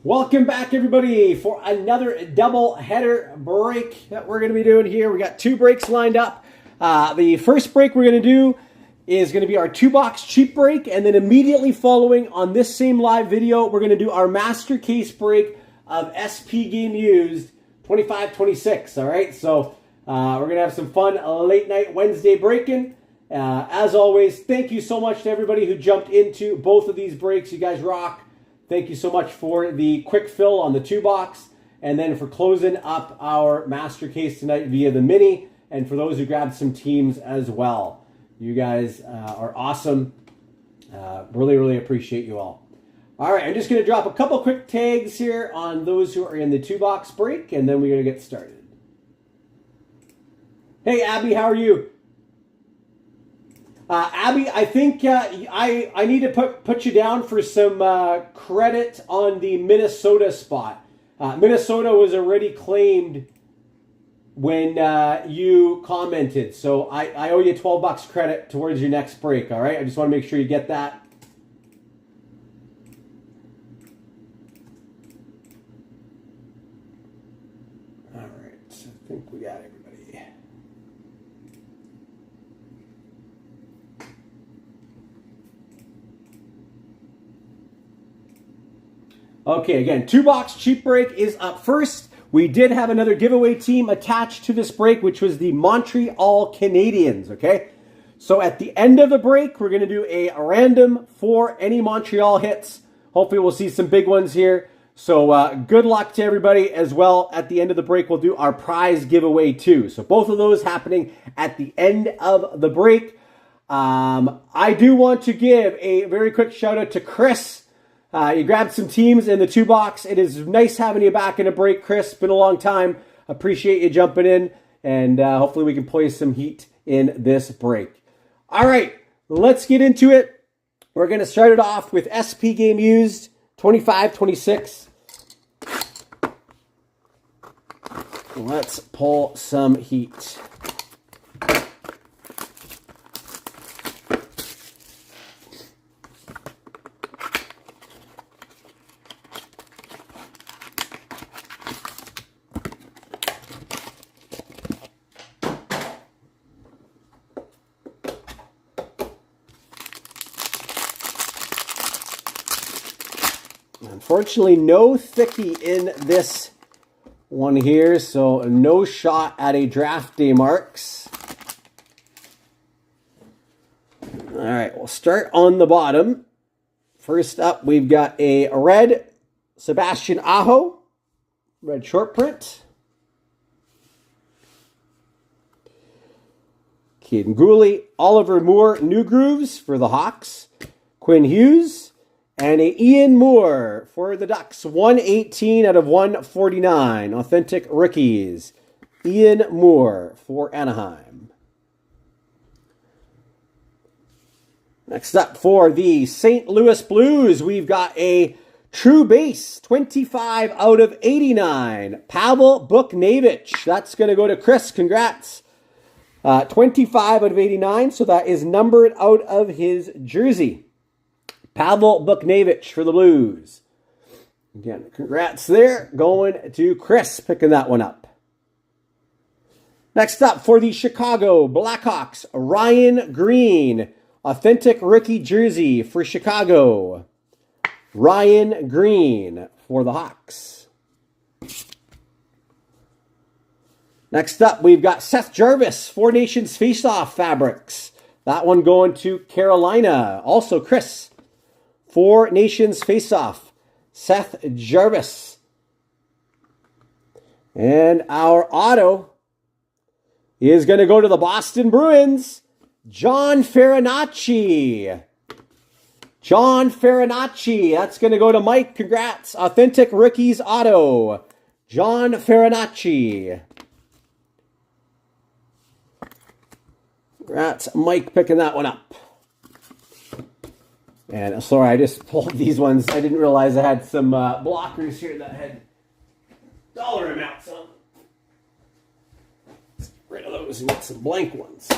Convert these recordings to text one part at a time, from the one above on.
Welcome back, everybody, for another double header break that we're going to be doing here. We got two breaks lined up. The first break we're going to do is going to be our two-box cheap break, and then immediately following on this same live video, we're going to do our master case break of SP Game Used 25-26. All right, so we're going to have some fun late night Wednesday breaking. As always, thank you so much to everybody who jumped into both of these breaks. You guys rock. Thank you so much for the quick fill on the two box, and then for closing up our master case tonight via the mini, and for those who grabbed some teams as well. You guys are awesome. Really appreciate you all. All right, I'm just going to drop a couple quick tags here on those who are in the two box break, and then we're going to get started. Hey, Abby, how are you? Abby, I think I need to put you down for some credit on the Minnesota spot. Minnesota was already claimed when you commented, so I owe you $12 credit towards your next break, all right? I just want to make sure you get that. All right, so I think we got everybody. Okay, again, two box cheap break is up first. We did have another giveaway team attached to this break, which was the Montreal Canadiens, okay? So at the end of the break, we're going to do a random for any Montreal hits. Hopefully we'll see some big ones here. So good luck to everybody as well. At the end of the break, we'll do our prize giveaway too. So both of those happening at the end of the break. I do want to give a very quick shout out to Chris. You grabbed some teams in the two box. It is nice having you back in a break, Chris. Been a long time. Appreciate you jumping in, and hopefully we can play some heat in this break. All right, let's get into it. We're going to start it off with SP Game Used 25-26. Let's pull some heat. Unfortunately, no thickie in this one here, so no shot at a draft day marks. All right, we'll start on the bottom. First up, we've got a red Sebastian Aho, red short print. Caden Gooley, Oliver Moore, New Grooves for the Hawks. Quinn Hughes. And a Ian Moore for the Ducks, 118 out of 149. Authentic rookies. Ian Moore for Anaheim. Next up for the St. Louis Blues, we've got a true base, 25 out of 89. Pavel Buchnevich. That's going to go to Chris. Congrats. 25 out of 89, so that is numbered out of his jersey. Pavel Buchnevich for the Blues. Again, congrats there. Going to Chris, picking that one up. Next up for the Chicago Blackhawks, Ryan Green. Authentic rookie jersey for Chicago. Ryan Green for the Hawks. Next up, we've got Seth Jarvis, Four Nations Faceoff Fabrics. That one going to Carolina. Also, Chris. Four Nations Faceoff, Seth Jarvis. And our auto is going to go to the Boston Bruins, John Farinacci. John Farinacci. That's going to go to Mike. Congrats. Authentic Rookies auto, John Farinacci. Congrats, Mike, picking that one up. And sorry, I just pulled these ones. I didn't realize I had some blockers here that had dollar amounts on them. Let's get rid of those and get some blank ones.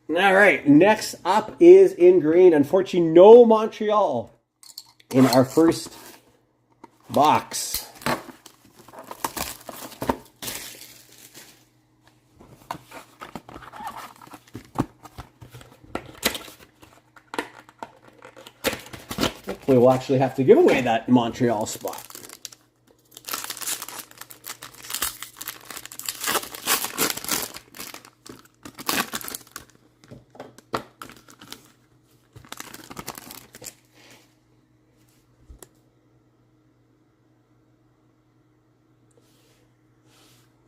All right, next up is in green. Unfortunately, no Montreal in our first box. Hopefully we'll actually have to give away that Montreal spot.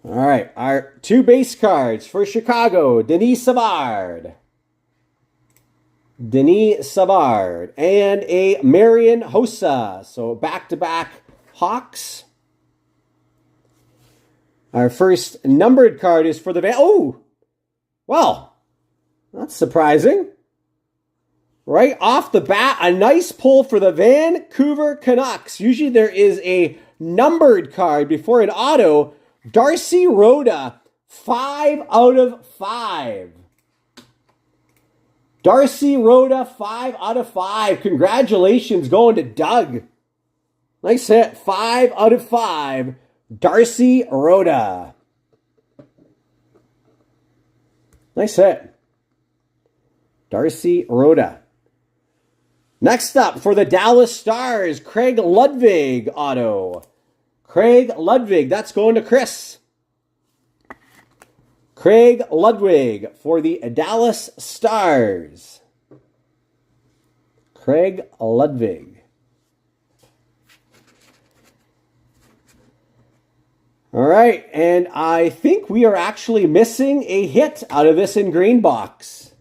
All right, our 2 base cards for Chicago, Denis Savard. Denis Savard. And a Marian Hossa. So back-to-back Hawks. Our first numbered card is for the Van... Oh! Well, that's surprising. Right off the bat, a nice pull for the Vancouver Canucks. Usually there is a numbered card before an auto. Darcy Rhoda, 5 out of 5. Darcy Rhoda, 5 out of 5. Congratulations going to Doug. Nice hit. 5 out of 5. Darcy Rhoda. Nice hit. Darcy Rhoda. Next up for the Dallas Stars, Craig Ludwig auto. Craig Ludwig, that's going to Chris. Craig Ludwig for the Dallas Stars. Craig Ludwig. All right, and I think we are actually missing a hit out of this ingrained box.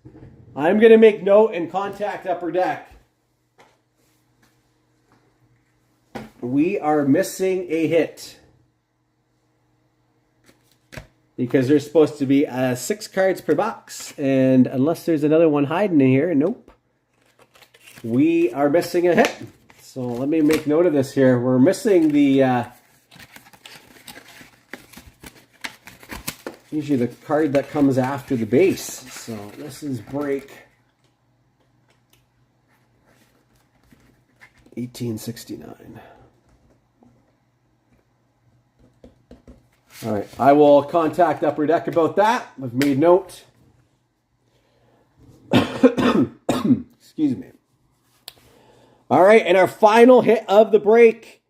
I'm going to make note and contact Upper Deck. We are missing a hit. Because there's supposed to be 6 cards per box. And unless there's another one hiding in here, nope. We are missing a hit. So let me make note of this here. We're missing the... usually the card that comes after the base. So this is break 1869. All right, I will contact Upper Deck about that. I've made note. Excuse me. All right, and our final hit of the break.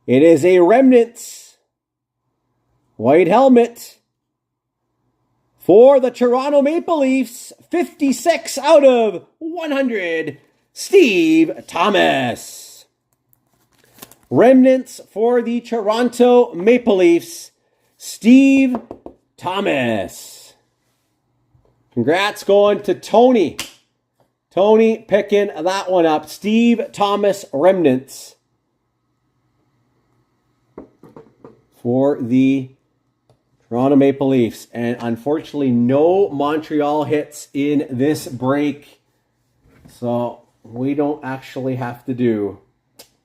It is a Remnants white helmet for the Toronto Maple Leafs. 56 out of 100, Steve Thomas. Remnants for the Toronto Maple Leafs, Steve Thomas. Congrats going to Tony. Tony picking that one up. Steve Thomas Remnants for the Toronto Maple Leafs. And unfortunately, no Montreal hits in this break. So we don't actually have to do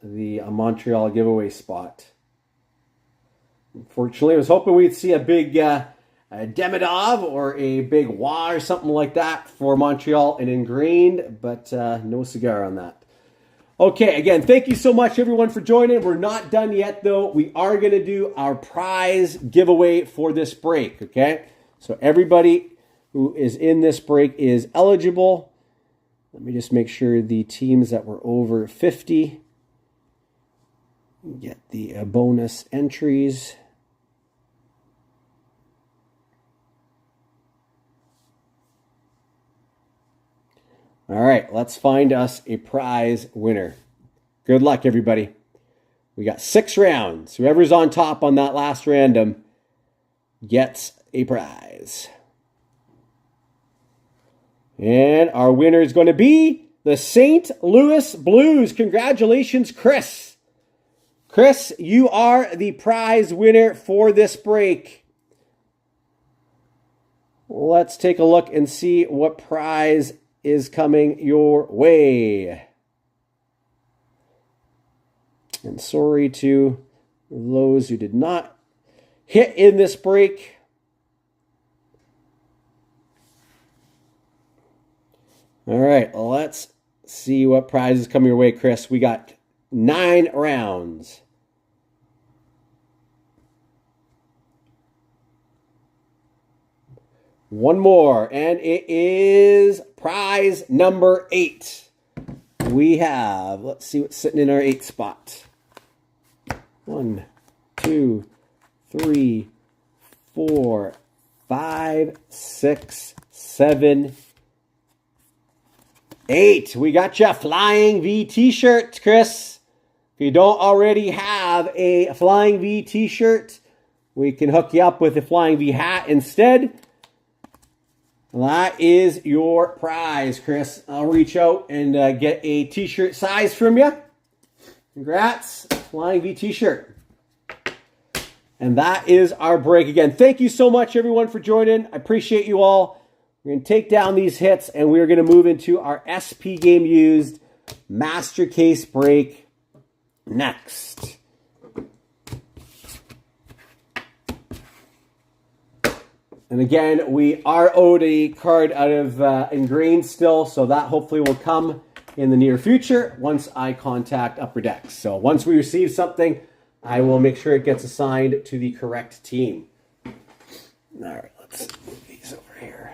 the Montreal giveaway spot. Unfortunately, I was hoping we'd see a big Demidov or a big Wah or something like that for Montreal and ingrained, but no cigar on that. Okay, again, thank you so much, everyone, for joining. We're not done yet, though. We are going to do our prize giveaway for this break, okay? So everybody who is in this break is eligible. Let me just make sure the teams that were over 50 get the bonus entries. All right, let's find us a prize winner. Good luck, everybody. We got 6 rounds. Whoever's on top on that last random gets a prize. And our winner is going to be the St. Louis Blues. Congratulations, Chris. Chris, you are the prize winner for this break. Let's take a look and see what prize is coming your way. And sorry to those who did not hit in this break. All right, let's see what prize is coming your way, Chris. We got 9 rounds. One more, and it is prize number 8. We have, let's see what's sitting in our 8 spot. 1, 2, 3, 4, 5, 6, 7, 8. We got you a Flying V t-shirt, Chris. If you don't already have a Flying V t-shirt, we can hook you up with a Flying V hat instead. That is your prize, Chris. I'll reach out and get a t-shirt size from you. Congrats, Flying V t-shirt. And that is our break again. Thank you so much, everyone, for joining. I appreciate you all. We're going to take down these hits, and we're going to move into our SP Game Used Master Case break next. And again, we are owed a card out of Ingrained still, so that hopefully will come in the near future once I contact Upper Decks. So once we receive something, I will make sure it gets assigned to the correct team. All right, let's move these over here.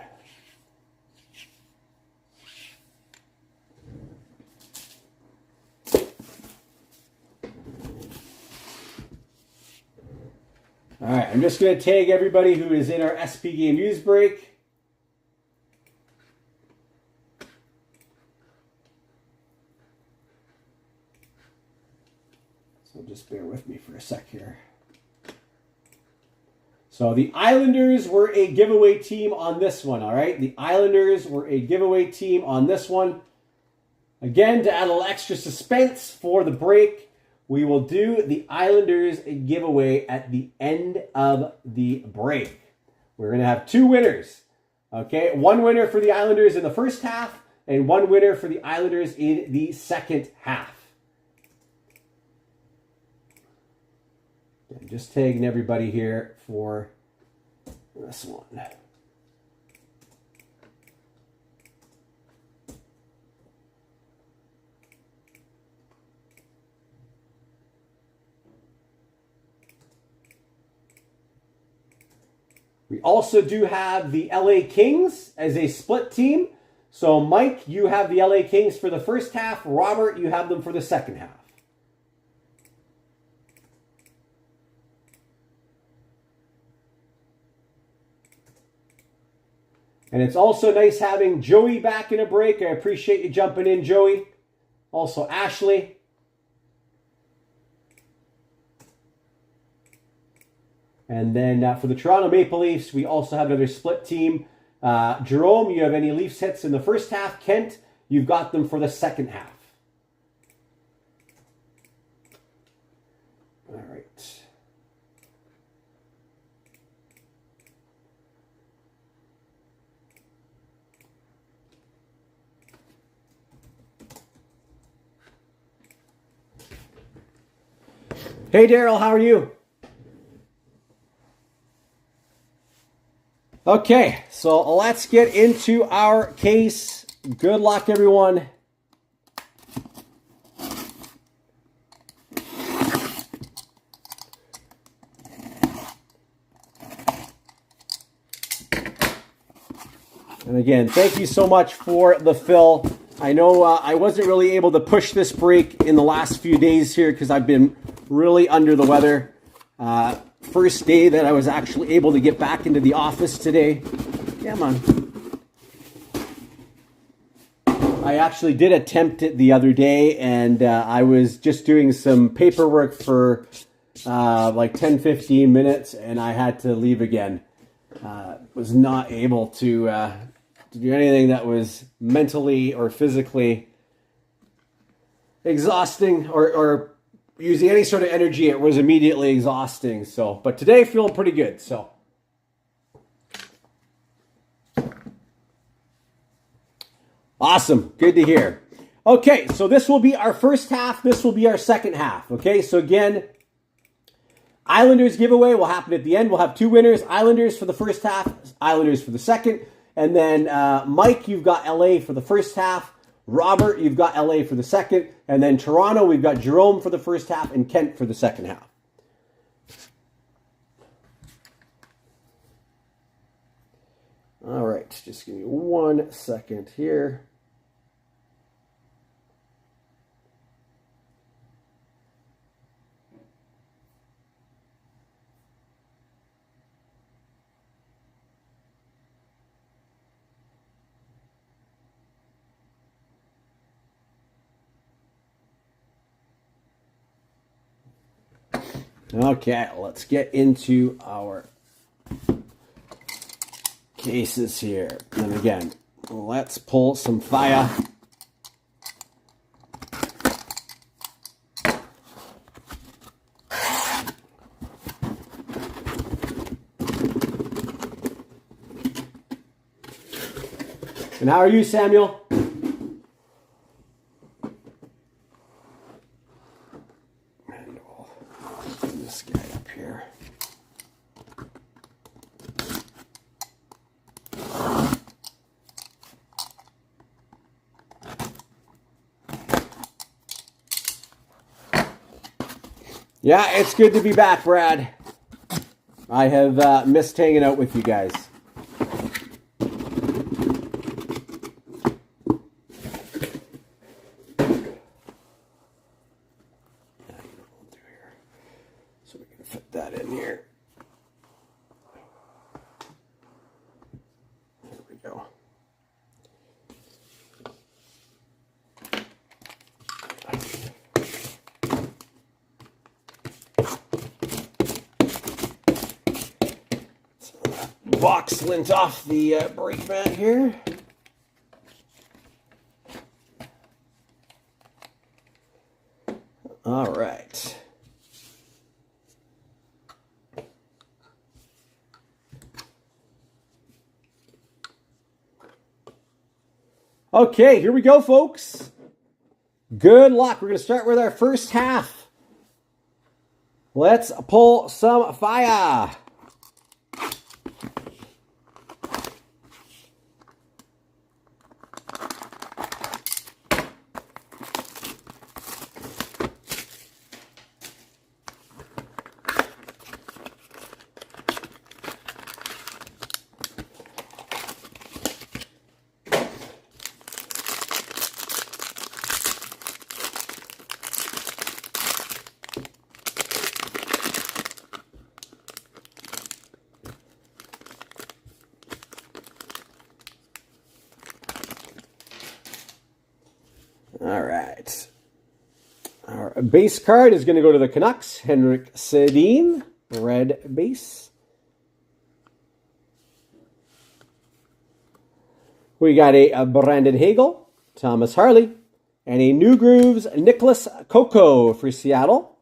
All right, I'm just going to tag everybody who is in our SP Game Used break. So just bear with me for a sec here. So the Islanders were a giveaway team on this one, all right? The Islanders were a giveaway team on this one. Again, to add a little extra suspense for the break, we will do the Islanders giveaway at the end of the break. We're going to have 2 winners. Okay, 1 winner for the Islanders in the first half and 1 winner for the Islanders in the second half. I'm just tagging everybody here for this one. We also do have the LA Kings as a split team. So Mike, you have the LA Kings for the first half. Robert, you have them for the second half. And it's also nice having Joey back in a break. I appreciate you jumping in, Joey. Also Ashley. And then for the Toronto Maple Leafs, we also have another split team. Jerome, you have any Leafs hits in the first half. Kent, you've got them for the second half. All right. Hey, Daryl, how are you? Okay, so let's get into our case. Good luck, everyone. And again, thank you so much for the fill. I know I wasn't really able to push this break in the last few days here because I've been really under the weather. First day that I was actually able to get back into the office today. Come on. I actually did attempt it the other day, and I was just doing some paperwork for like 10-15 minutes, and I had to leave again. Was not able to do anything that was mentally or physically exhausting or using any sort of energy. It was immediately exhausting. So, but today feeling pretty good. So, awesome. Good to hear. Okay, so this will be our first half. This will be our second half. Okay, so again, Islanders giveaway will happen at the end. We'll have 2 winners. Islanders for the first half, Islanders for the second. And then Mike, you've got LA for the first half. Robert, you've got LA for the second. And then Toronto, we've got Jerome for the first half and Kent for the second half. All right, just give me 1 second here. Okay, let's get into our cases here. And again, let's pull some fire. And how are you, Samuel? And we'll bring this guy up here. Yeah, it's good to be back, Brad. I have missed hanging out with you guys. So we can fit that in here. There we go. Box lint off the brake mat here. All right. Okay, here we go, folks. Good luck. We're going to start with our first half. Let's pull some fire. All right. Our base card is going to go to the Canucks. Henrik Sedin, red base. We got a Brandon Hagel, Thomas Harley, and a New Grooves Nicholas Coco for Seattle.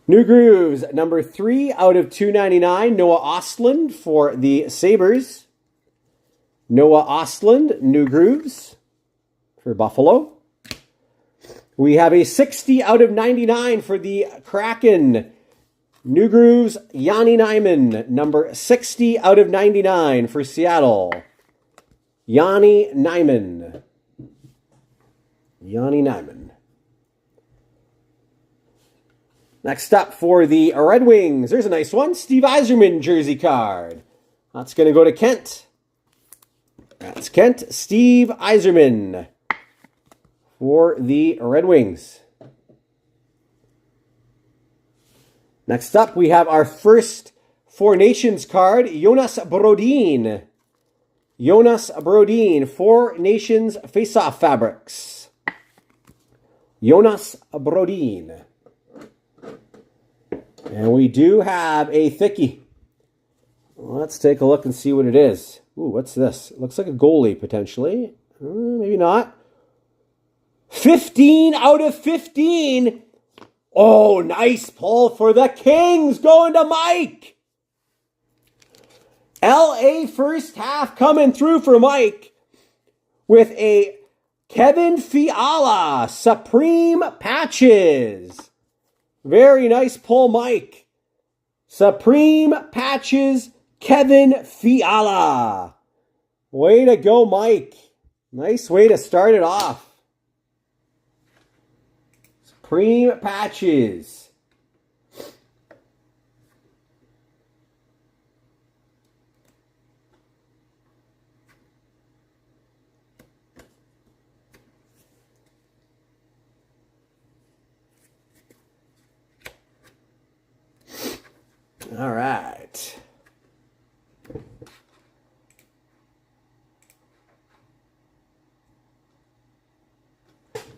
New Grooves, number 3 out of 299, Noah Ostlund for the Sabres. Noah Ostlund, New Grooves for Buffalo. We have a 60 out of 99 for the Kraken. New Grooves, Yanni Nyman, number 60 out of 99 for Seattle. Yanni Nyman. Yanni Nyman. Next up for the Red Wings, there's a nice one. Steve Yzerman jersey card. That's going to go to Kent. That's Kent, Steve Yzerman for the Red Wings. Next up, we have our first Four Nations card, Jonas Brodin. Jonas Brodin, Four Nations Face-Off Fabrics. Jonas Brodin. And we do have a thickie. Let's take a look and see what it is. Ooh, what's this? It looks like a goalie, potentially. Maybe not. 15 out of 15. Oh, nice pull for the Kings. Going to Mike. LA first half coming through for Mike with a Kevin Fiala Supreme Patches. Very nice pull, Mike. Supreme Patches, Kevin Fiala. Way to go, Mike. Nice way to start it off. Supreme Patches. All right.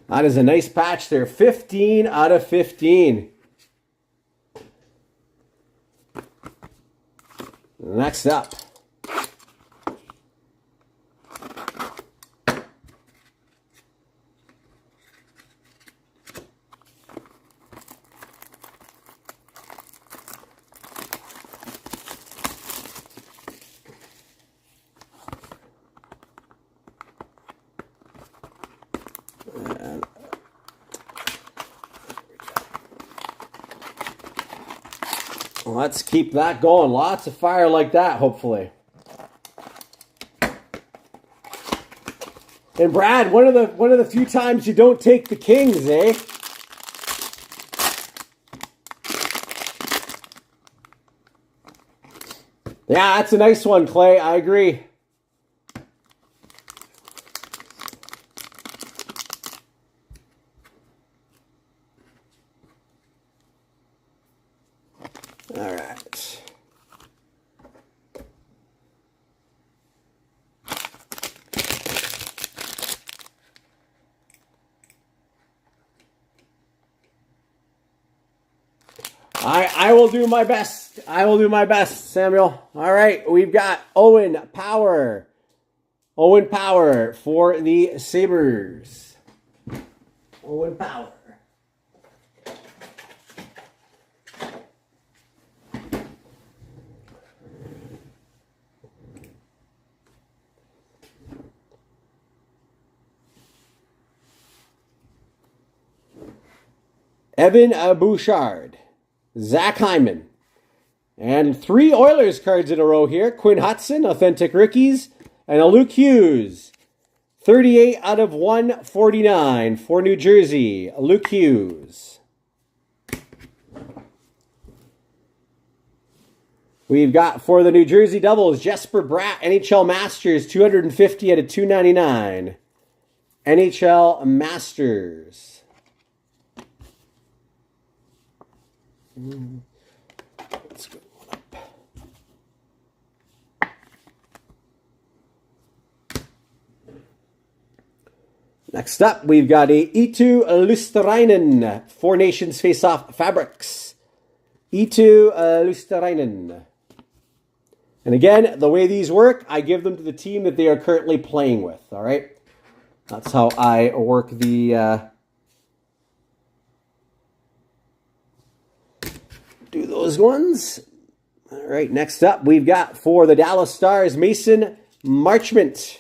That is a nice patch there. 15 out of 15. Next up. Let's keep that going. Lots of fire like that, hopefully. And Brad, one of the few times you don't take the Kings, eh? Yeah, that's a nice one, Clay. I agree. All right. I will do my best. I will do my best, Samuel. All right, we've got Owen Power. Owen Power for the Sabres. Owen Power. Evan Bouchard. Zach Hyman. And 3 Oilers cards in a row here. Quinn Hudson, Authentic Rookies. And a Luke Hughes. 38 out of 149 for New Jersey. Luke Hughes. We've got for the New Jersey Devils, Jesper Bratt, NHL Masters, 250 out of 299. NHL Masters. Let's go one up. Next up, we've got a Eetu Luosterainen, 4 Nations Face-Off Fabrics. Eetu Luosterainen. And again, the way these work, I give them to the team that they are currently playing with, all right? That's how I work the... do those ones. All right, next up, we've got for the Dallas Stars, Mason Marchment.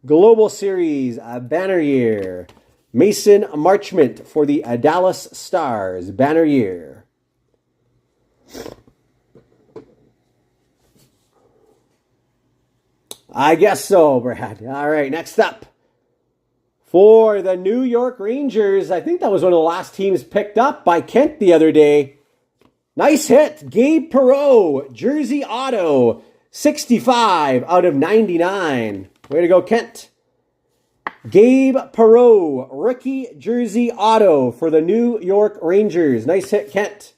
Global Series, banner year. Mason Marchment for the Dallas Stars, banner year. I guess so, Brad. All right, next up. For the New York Rangers, I think that was one of the last teams picked up by Kent the other day. Nice hit. Gabe Perreault, Jersey Auto, 65 out of 99. Way to go, Kent. Gabe Perreault, rookie Jersey Auto for the New York Rangers. Nice hit, Kent.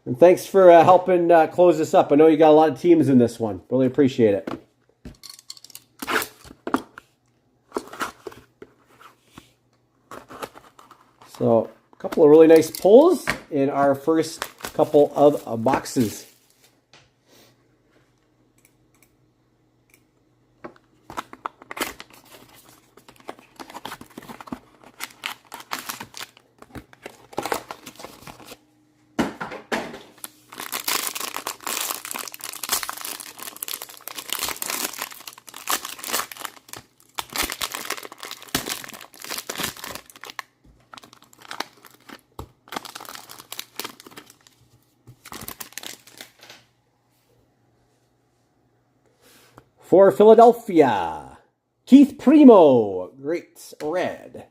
And thanks for helping close this up. I know you got a lot of teams in this one. Really appreciate it. So, a couple of really nice pulls in our first couple of boxes. For Philadelphia, Keith Primo, great red.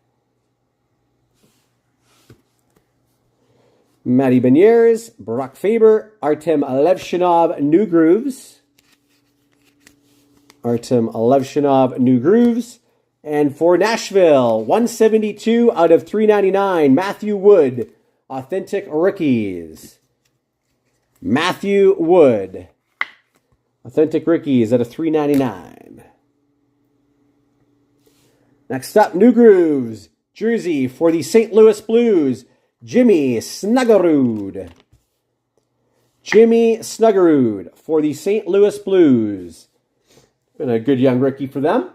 Matty Beniers, Brock Faber, Artem Levshinov, New Grooves. Artem Levshinov, New Grooves. And for Nashville, 172 out of 399, Matthew Wood, Authentic Rookies. Matthew Wood, Authentic Rookies out of 399. Next up, New Grooves, jersey for the St. Louis Blues, Jimmy Snuggerud. Jimmy Snuggerud for the St. Louis Blues. Been a good young rookie for them.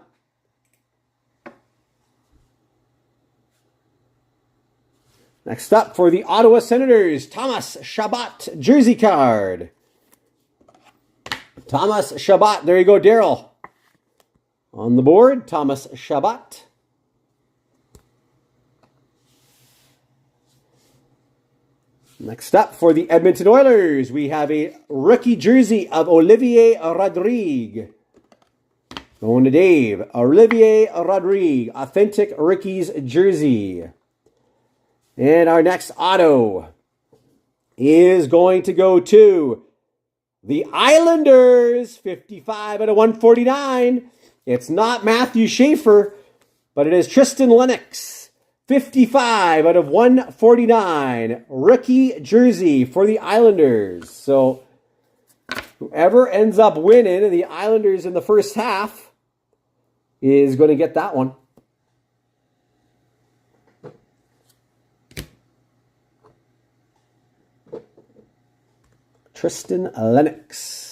Next up for the Ottawa Senators, Thomas Chabot, jersey card. Thomas Chabot, there you go, Daryl. On the board, Thomas Chabot. Next up for the Edmonton Oilers, we have a rookie jersey of Olivier Rodrigue. Going to Dave. Olivier Rodrigue, Authentic Rookies jersey. And our next auto is going to go to the Islanders, 55 out of 149. It's not Matthew Schaefer, but it is Tristan Lennox. 55 out of 149. Rookie jersey for the Islanders. So whoever ends up winning the Islanders in the first half is going to get that one. Tristan Lennox.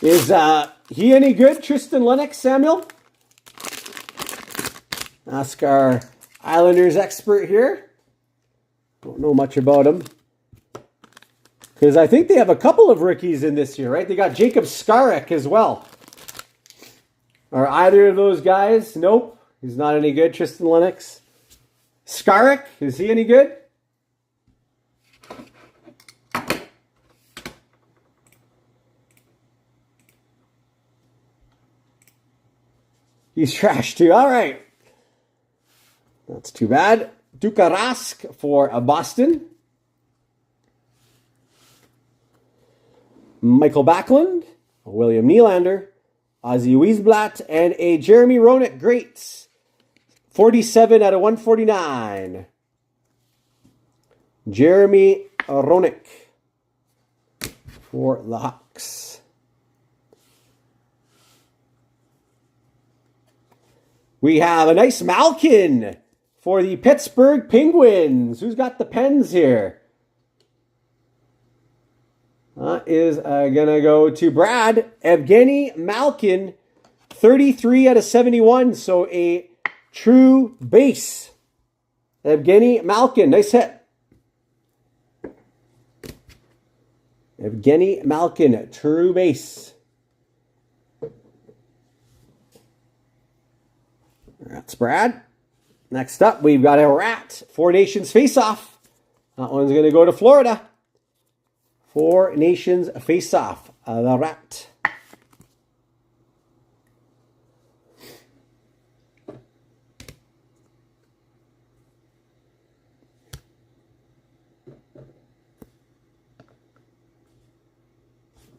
Is he any good, Tristan Lennox, Samuel? Ask our Islanders expert here. Don't know much about him. Because I think they have a couple of rookies in this year, right? They got Jacob Skarek as well. Are either of those guys? Nope. He's not any good, Tristan Lennox. Skarek, is he any good? He's trash too. All right. That's too bad. Tuukka Rask for Boston. Michael Backlund. William Nylander. Ozzy Wiesblatt. And a Jeremy Roenick Greats. 47 out of 149. Jeremy Roenick for the Hawks. We have a nice Malkin for the Pittsburgh Penguins. Who's got the Pens here? That is going to go to Brad. Evgeny Malkin, 33 out of 71. So a true base. Evgeny Malkin, nice hit. Evgeny Malkin, true base. That's Brad. Next up, we've got a Rat. Four Nations Face-Off. That one's going to go to Florida. Four Nations Face-Off. The Rat.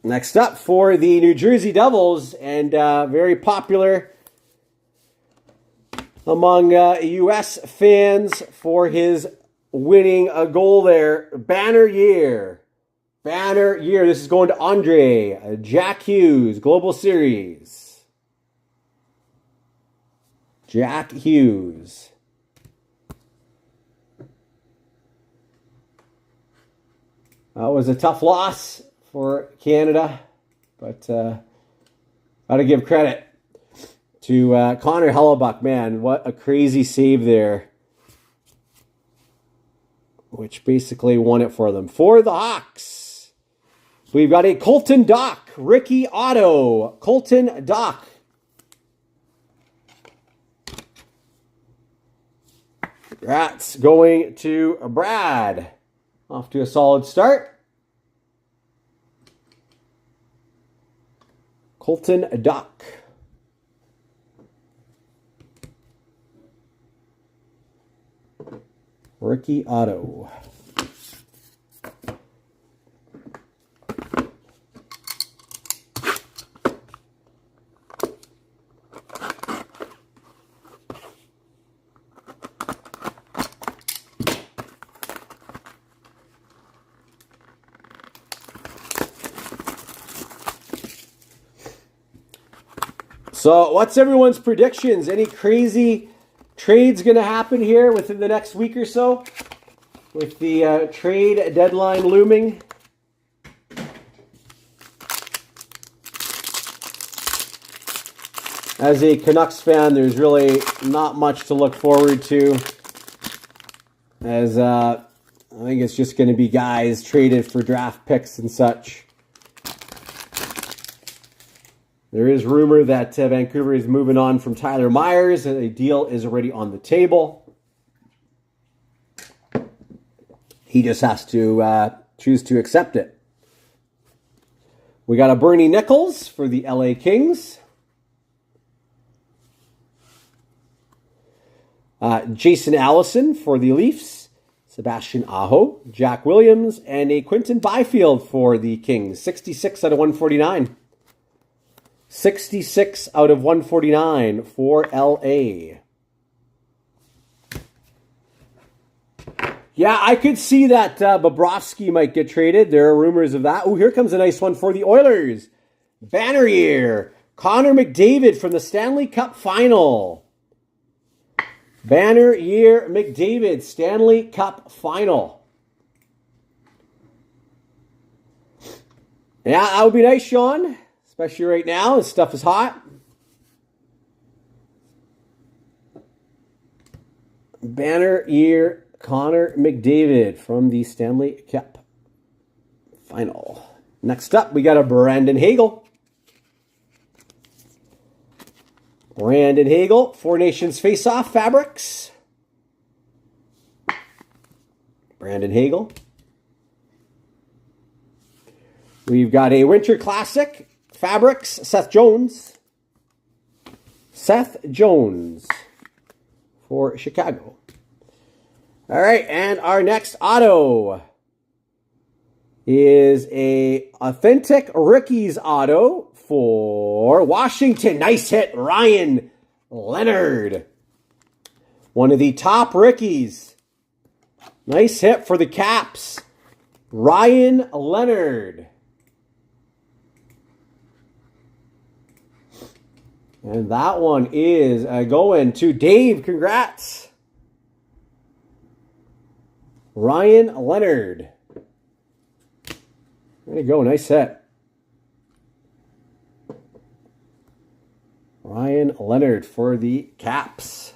Next up for the New Jersey Devils, and very popular among U.S. fans for his winning a goal there. Banner year. Banner year. This is going to Andre. Jack Hughes, Global Series. Jack Hughes. That was a tough loss for Canada, but got to give credit. to Connor Hellebuck. Man, what a crazy save there. Which basically won it for them. For the Hawks, we've got a Colton Dach, rookie auto. Colton Dach. That's going to Brad. Off to a solid start. Colton Dach. Rookie auto. So what's everyone's predictions? Any crazy trades going to happen here within the next week or so? With the trade deadline looming. As a Canucks fan, there's really not much to look forward to. As I think it's just going to be guys traded for draft picks and such. There is rumor that Vancouver is moving on from Tyler Myers. A deal is already on the table. He just has to choose to accept it. We got a Bernie Nichols for the LA Kings. Jason Allison for the Leafs. Sebastian Aho, Jack Williams, and a Quinton Byfield for the Kings. 66 out of 149. 66 out of 149 for LA. Yeah, I could see that Bobrovsky might get traded. There are rumors of that. Oh, here comes a nice one for the Oilers. Banner year. Connor McDavid from the Stanley Cup Final. Banner year McDavid, Stanley Cup Final. Yeah, that would be nice, Sean. Especially right now, this stuff is hot. Banner year Connor McDavid from the Stanley Cup Final. Next up, we got a Brandon Hagel. Brandon Hagel, Four Nations Face-Off Fabrics. Brandon Hagel. We've got a Winter Classic Fabrics, Seth Jones. Seth Jones for Chicago. All right, and our next auto is a Authentic Rookies auto for Washington. Nice hit, Ryan Leonard. One of the top rookies. Nice hit for the Caps. Ryan Leonard. And that one is going to Dave. Congrats. Ryan Leonard. There you go. Nice hit. Ryan Leonard for the Caps.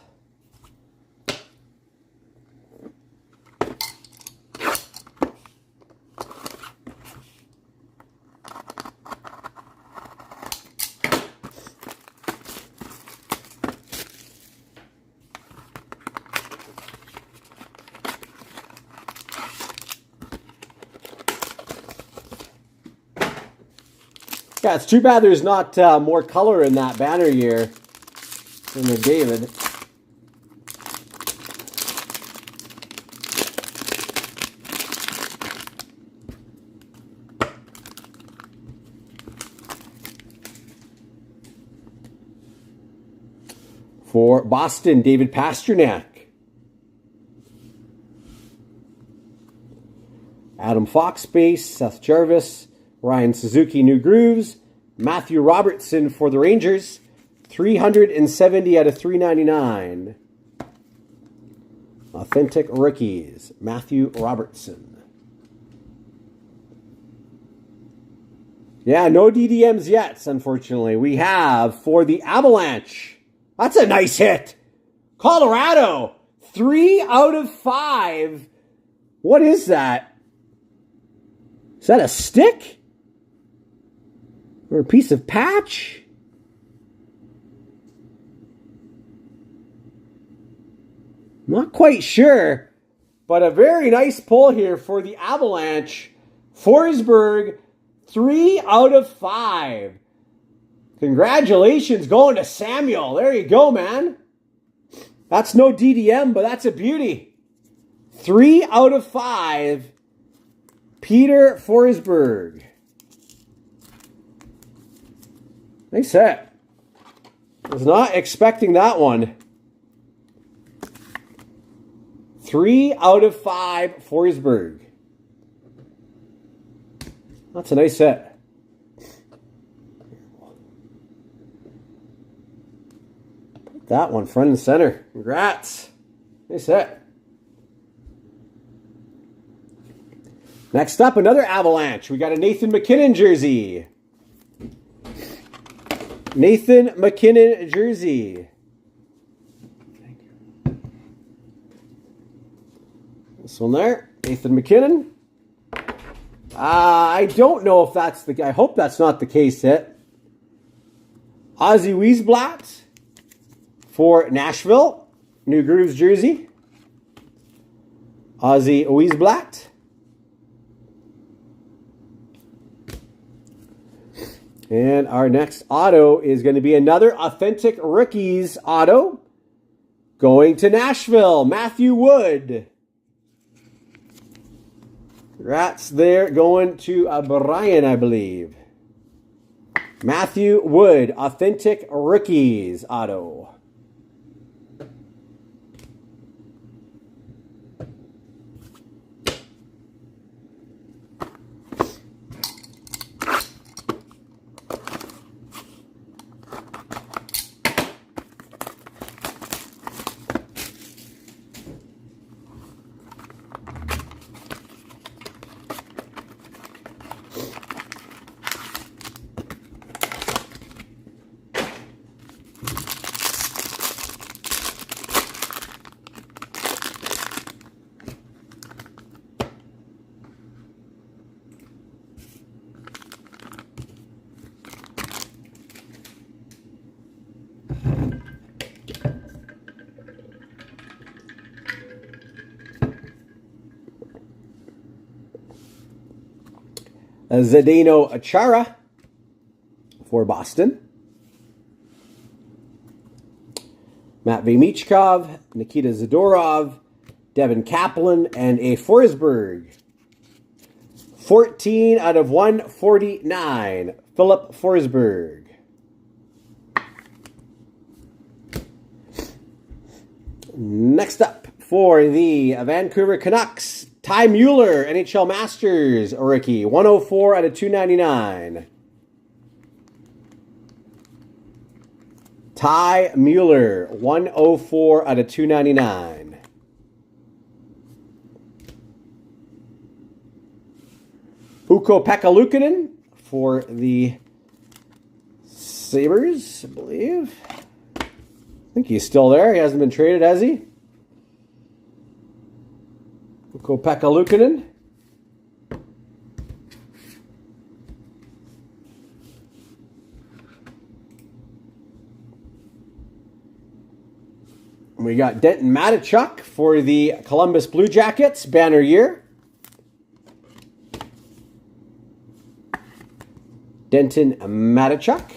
Yeah, it's too bad there's not more color in that banner year than McDavid. For Boston, David Pastrnak. Adam Fox base, Seth Jarvis. Ryan Suzuki, New Grooves. Matthew Robertson for the Rangers. 370 out of 399. Authentic Rookies. Matthew Robertson. Yeah, no DDMs yet, unfortunately. We have, for the Avalanche, That's a nice hit. Colorado, 3 out of 5. What is that? Is that a stick? Or a piece of patch? Not quite sure, but a very nice pull here for the Avalanche. Forsberg, 3 out of 5. Congratulations going to Samuel. There you go, man. That's no DDM, but that's a beauty. 3 out of 5. Peter Forsberg. Nice hit. Was not expecting that one. 3 out of 5 Forsberg. That's a nice hit. Put that one front and center. Congrats. Nice hit. Next up, another Avalanche. We got a Nathan MacKinnon jersey. Nathan MacKinnon jersey. This one there, Nathan MacKinnon. I don't know if that's the... I hope that's not the case yet. Ozzy Wiesblatt for Nashville. New Grooves jersey. Ozzy Wiesblatt. And our next auto is going to be another Authentic Rookies auto. Going to Nashville, Matthew Wood. Rats there going to Brian, I believe. Matthew Wood, Authentic Rookies auto. Zdeno Chara for Boston. Matvei Michkov, Nikita Zadorov, Devin Kaplan, and a Forsberg. 14 out of 149, Philip Forsberg. Next up for the Vancouver Canucks, Ty Mueller, NHL Masters rookie, 104 out of 299. Ty Mueller, 104 out of 299. Ukko-Pekka Luukkonen for the Sabres, I believe. I think he's still there. He hasn't been traded, has he? Ukko-Pekka Luukkonen. We got Denton Mateychuk for the Columbus Blue Jackets, banner year. Denton Mateychuk.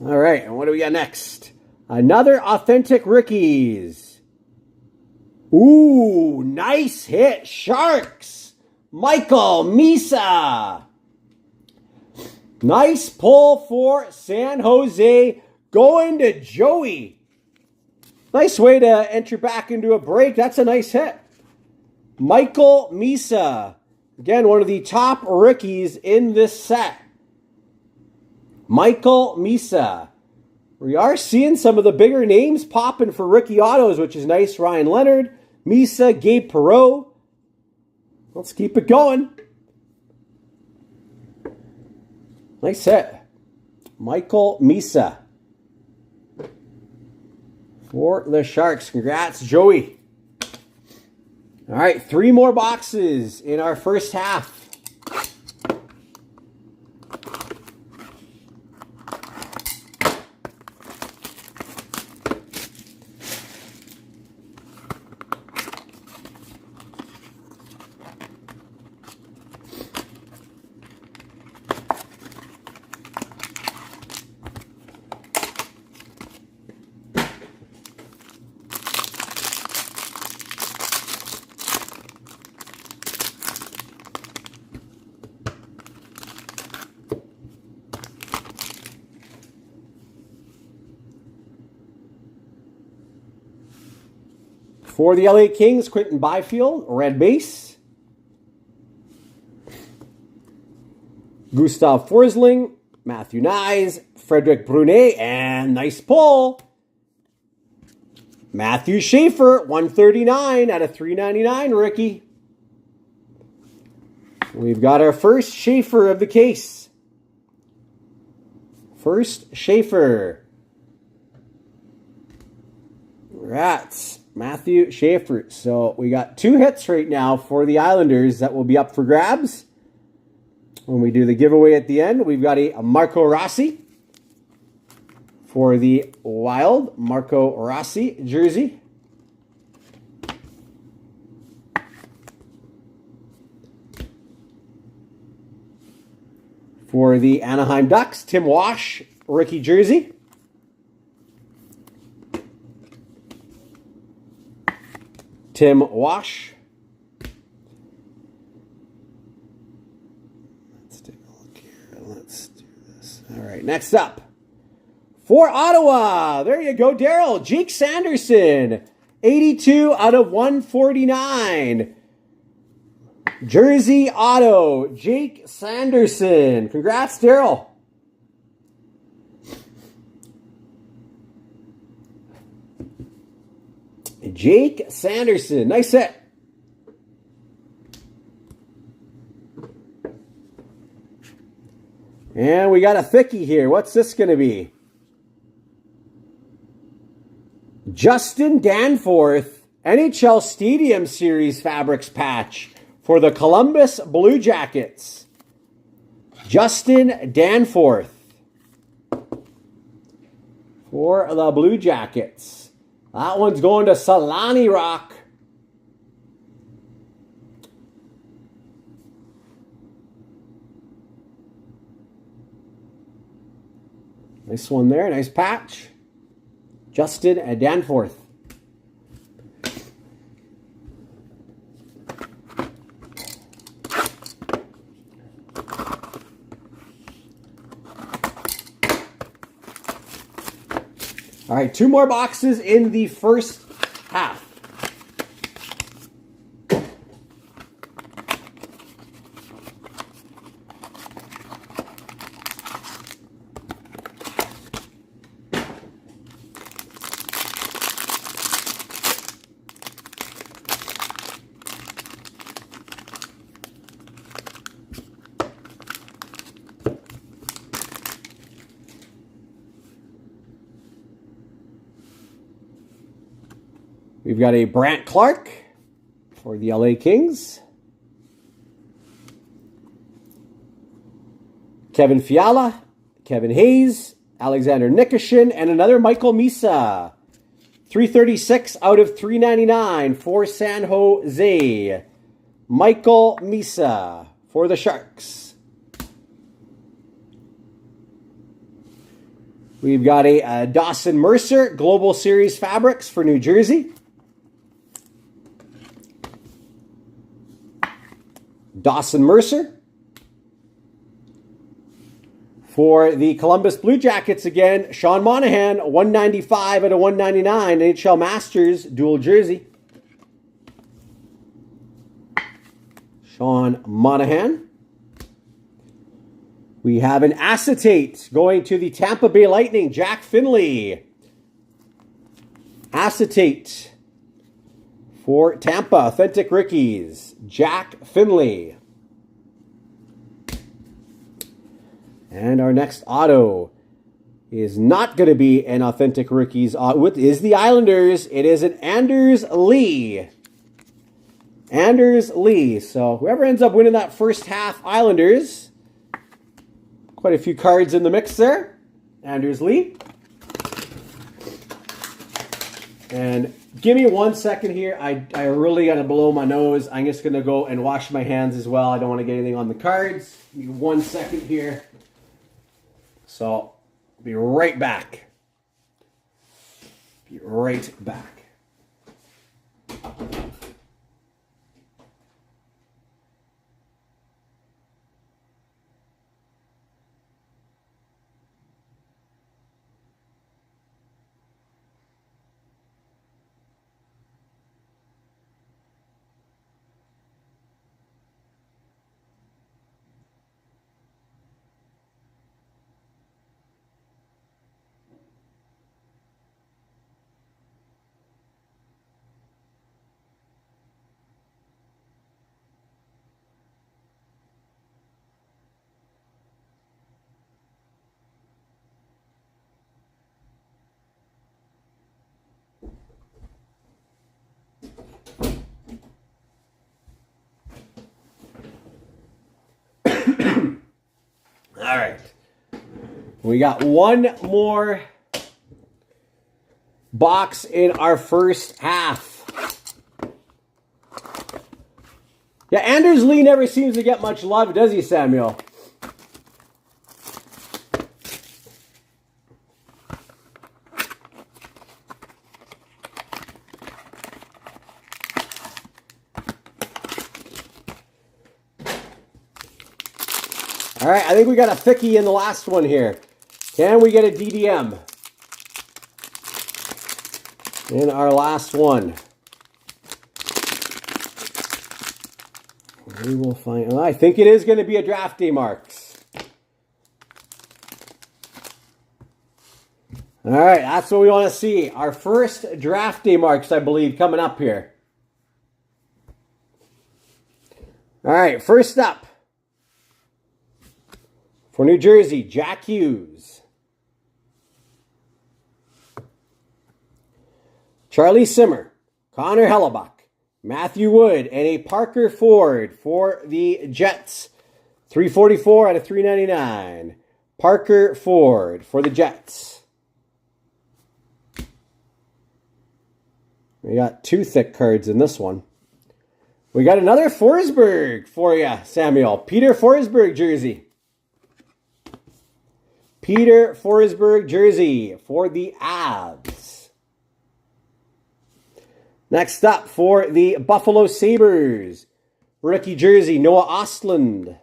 All right, and what do we got next? Another Authentic Rookies. Ooh, nice hit. Sharks. Michael Misa. Nice pull for San Jose. Going to Joey. Nice way to enter back into a break. That's a nice hit. Michael Misa. Again, one of the top rookies in this set. Michael Misa. We are seeing some of the bigger names popping for rookie autos, which is nice. Ryan Leonard, Misa, Gabe Perreault. Let's keep it going. Nice hit. Michael Misa. for the Sharks. Congrats, Joey. All right, 3 more boxes in our first half. For the LA Kings, Quinton Byfield, red base. Gustav Forsling, Matthew Knies, Frederic Brunet, and nice pull. Matthew Schaefer, 139 out of 399, rookie. We've got our first Schaefer of the case. First Schaefer. Rats. Matthew Schaefer. So we got 2 hits right now for the Islanders that will be up for grabs. When we do the giveaway at the end, we've got a Marco Rossi for the Wild. Marco Rossi jersey. For the Anaheim Ducks, Tim Wash, rookie jersey. Tim Wash. Let's take a look here. Let's do this. All right, next up. For Ottawa, there you go, Daryl. Jake Sanderson, 82 out of 149. Jersey auto, Jake Sanderson. Congrats, Daryl. Jake Sanderson. Nice hit. And we got a thickie here. What's this going to be? Justin Danforth, NHL Stadium Series Fabrics patch for the Columbus Blue Jackets. Justin Danforth for the Blue Jackets. That one's going to Solani Rock. Nice one there. Nice patch. Justin Danforth. All right, 2 more boxes in the first half. We've got a Brant Clark for the LA Kings. Kevin Fiala, Kevin Hayes, Alexander Nikishin, and another Michael Misa. 336 out of 399 for San Jose. Michael Misa for the Sharks. We've got a Dawson Mercer Global Series Fabrics for New Jersey. Dawson Mercer. For the Columbus Blue Jackets again, Sean Monahan, 195 out of 199, NHL Masters dual jersey. Sean Monahan. We have an acetate going to the Tampa Bay Lightning, Jack Finley. Acetate for Tampa, Authentic Rookies, Jack Finley. And our next auto is not going to be an authentic rookies. Is the Islanders. It is an Anders Lee. Anders Lee. So whoever ends up winning that first half, Islanders. Quite a few cards in the mix there. Anders Lee. And give me 1 second here. I really got to blow my nose. I'm just going to go and wash my hands as well. I don't want to get anything on the cards. Give me 1 second here. So, be right back. Be right back. All right. We got one more box in our first half. Yeah, Anders Lee never seems to get much love, does he, Samuel? All right, I think we got a thickie in the last one here. Can we get a DDM in our last one? We will find. I think it is going to be a draft day marks. All right, that's what we want to see. Our first draft day marks, I believe, coming up here. All right, first up. For New Jersey, Jack Hughes. Charlie Simmer, Connor Hellebuck, Matthew Wood, and a Parker Ford for the Jets. 344 out of 399. Parker Ford for the Jets. We got two thick cards in this one. We got another Forsberg for you, Samuel. Peter Forsberg jersey. Peter Forsberg jersey for the Avs. Next up for the Buffalo Sabres. Rookie jersey, Noah Ostlund.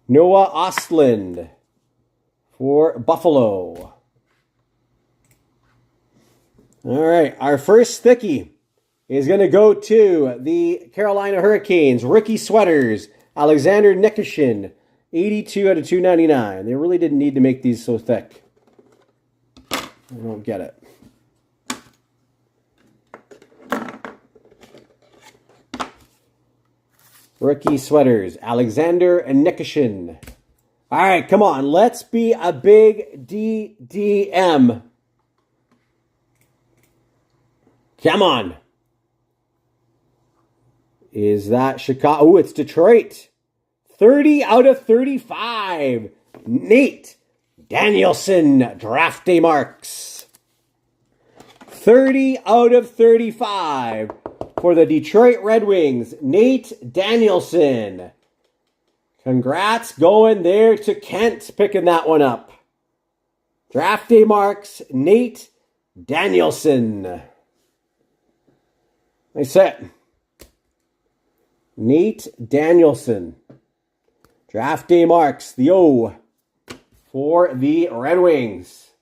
Noah Ostlund for Buffalo. All right, our first thickie is going to go to the Carolina Hurricanes. Rookie sweaters, Alexander Nikishin. 82 out of 299. They really didn't need to make these so thick. I don't get it. Rookie sweaters, Alexander and Nikishin. All right, come on. Let's be a big DDM. Come on. Is that Chicago? Oh, it's Detroit. 30 out of 35. Nate Danielson, draft day marks. 30 out of 35 for the Detroit Red Wings. Nate Danielson. Congrats going there to Kent, picking that one up. Draft day marks, Nate Danielson. Nice set. Nate Danielson. Draft day marks, the O for the Red Wings.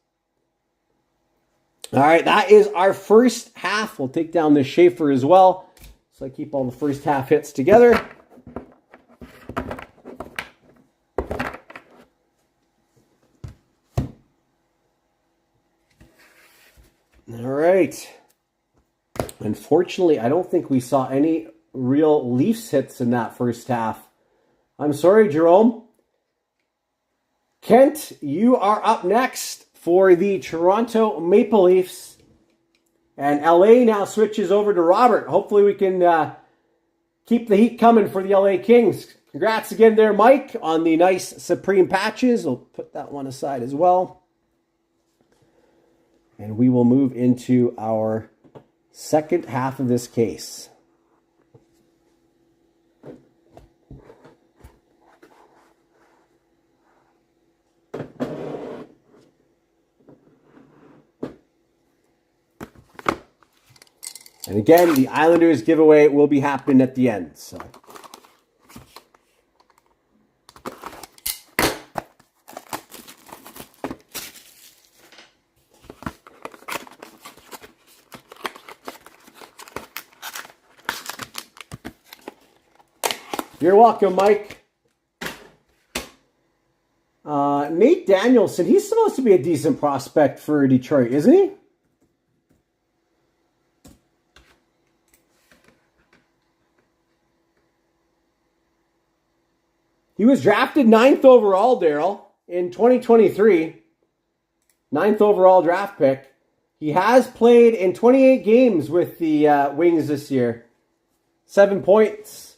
All right, that is our first half. We'll take down the Schaefer as well. So I keep all the first half hits together. All right. Unfortunately, I don't think we saw any real Leafs hits in that first half. I'm sorry, Jerome. Kent, you are up next for the Toronto Maple Leafs. And LA now switches over to Robert. Hopefully we can keep the heat coming for the LA Kings. Congrats again there, Mike, on the nice Supreme patches. We'll put that one aside as well. And we will move into our second half of this case. And again, the Islanders giveaway will be happening at the end. So. You're welcome, Mike. Nate Danielson, he's supposed to be a decent prospect for Detroit, isn't he? He was drafted 9th overall, Daryl, in 2023. 9th overall draft pick. He has played in 28 games with the Wings this year. 7 points.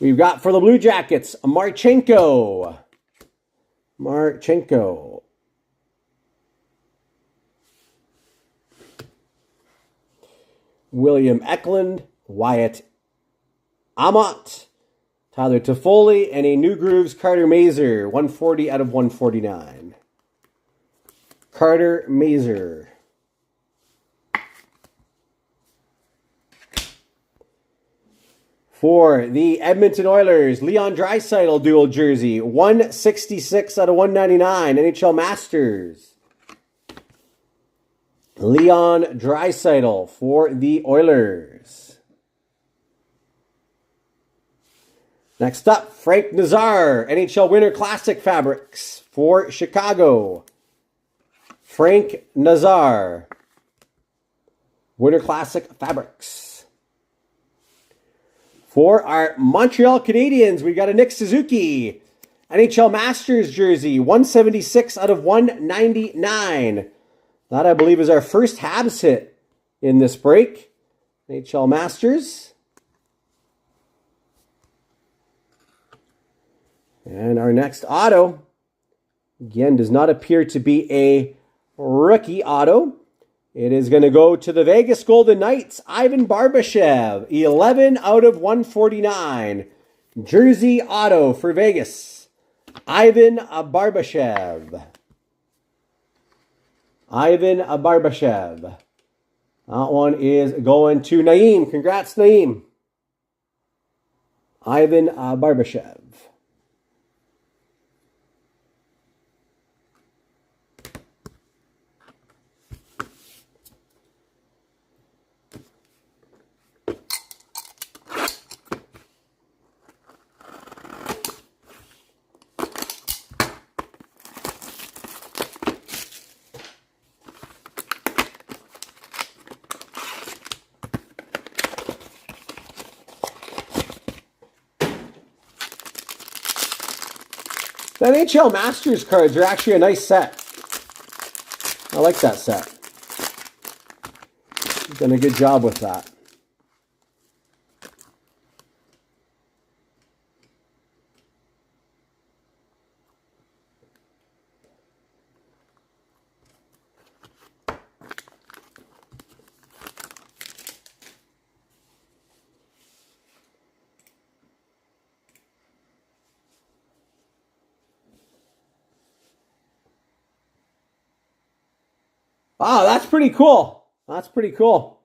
We've got for the Blue Jackets, Marchenko. William Eklund, Wyatt Amat, Tyler Toffoli, and a New Grooves Carter Mazer, 140 out of 149. Carter Mazer. For the Edmonton Oilers, Leon Draisaitl dual jersey, 166 out of 199, NHL Masters. Leon Draisaitl for the Oilers. Next up, Frank Nazar, NHL Winter Classic Fabrics for Chicago. Frank Nazar, Winter Classic Fabrics. For our Montreal Canadiens, we got a Nick Suzuki, NHL Masters jersey, 176 out of 199. That, I believe, is our first Habs hit in this break. NHL Masters. And our next auto, again, does not appear to be a rookie auto. It is going to go to the Vegas Golden Knights, Ivan Barbashev, 11 out of 149. Jersey auto for Vegas, Ivan Barbashev. Ivan Barbashev. That one is going to Naeem. Congrats, Naeem. Ivan Barbashev. The NHL Masters cards are actually a nice set. I like that set. You've done a good job with that. Wow, that's pretty cool. That's pretty cool.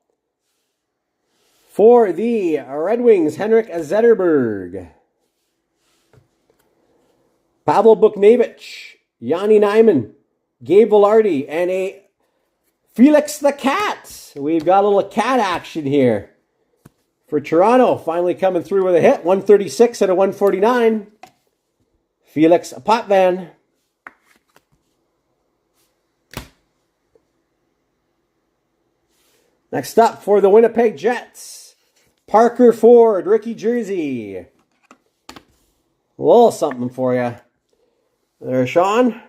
For the Red Wings, Henrik Zetterberg. Pavel Buchnevich, Yanni Nyman, Gabe Vilardi, and a Felix the Cat. We've got a little cat action here. For Toronto, finally coming through with a hit. 136 out of 149. Felix Potvin. Next up for the Winnipeg Jets, Parker Ford, rookie jersey. A little something for you. There, Sean.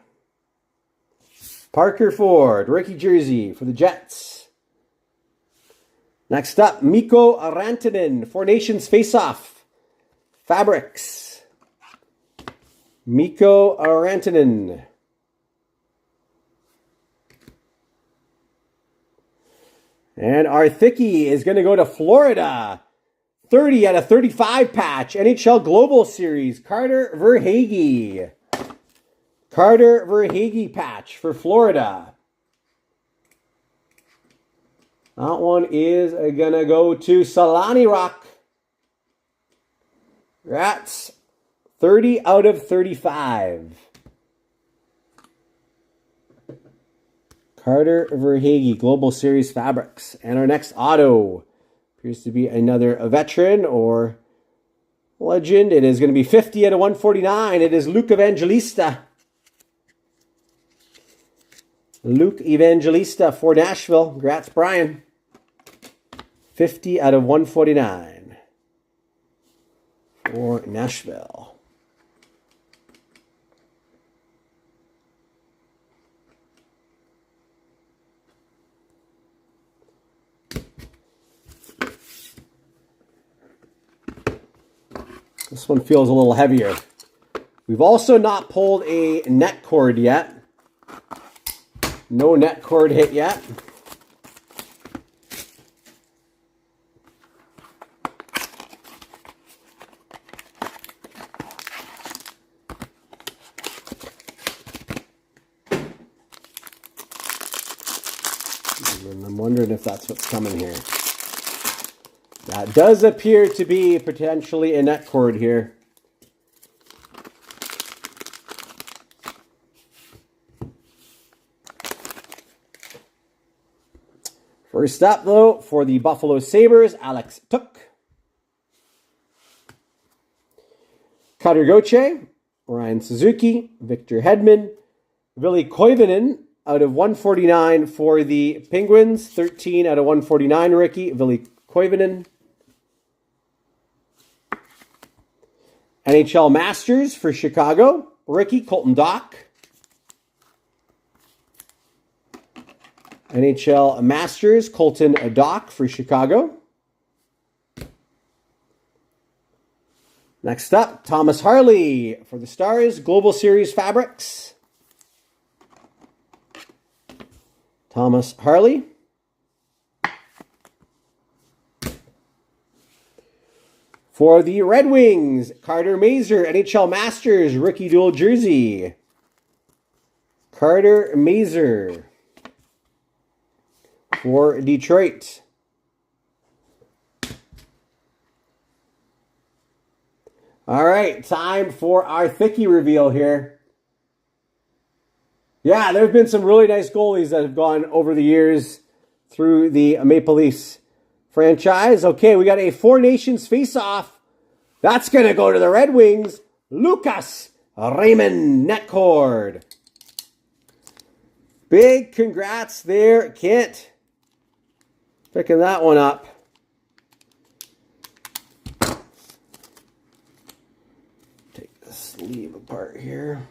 Parker Ford, rookie jersey for the Jets. Next up, Mikko Rantanen, Four Nations Face-Off, Fabrics. Mikko Rantanen. And our thickie is going to go to Florida. 30 out of 35 patch. NHL Global Series. Carter Verhaeghe. Carter Verhaeghe patch for Florida. That one is going to go to Salani Rock. That's 30 out of 35. Carter Verhaeghe, Global Series Fabrics. And our next auto appears to be another veteran or legend. It is going to be 50 out of 149. It is Luke Evangelista. Luke Evangelista for Nashville. Congrats, Brian. 50 out of 149 for Nashville. This one feels a little heavier. We've also not pulled a net cord yet. No net cord hit yet. And I'm wondering if that's what's coming here. That does appear to be potentially a net cord here. First up, though, for the Buffalo Sabres, Alex Tuch. Cutter Gauthier, Ryan Suzuki, Victor Hedman, Ville Koivunen out of 149 for the Penguins. 13 out of 149 rookie, Ville Koivunen. NHL Masters for Chicago, rookie Colton Dach. NHL Masters, Colton Dach for Chicago. Next up, Thomas Harley for the Stars, Global Series Fabrics. Thomas Harley. For the Red Wings, Carter Mazur, NHL Masters, rookie dual jersey. Carter Mazur. For Detroit. All right, time for our thickie reveal here. Yeah, there have been some really nice goalies that have gone over the years through the Maple Leafs franchise. Okay, we got a Four Nations face-off. That's going to go to the Red Wings. Lucas Raymond netcord. Big congrats there, Kent. Picking that one up. Take the sleeve apart here.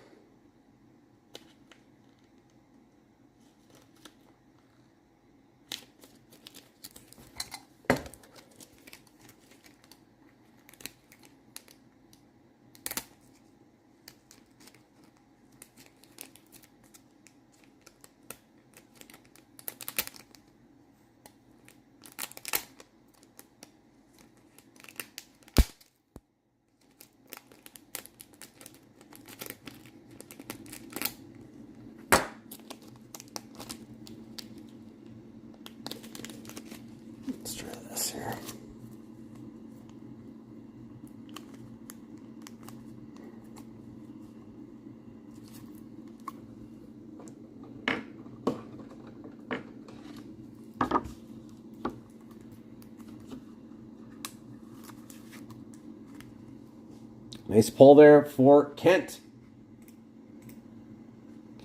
Nice pull there for Kent.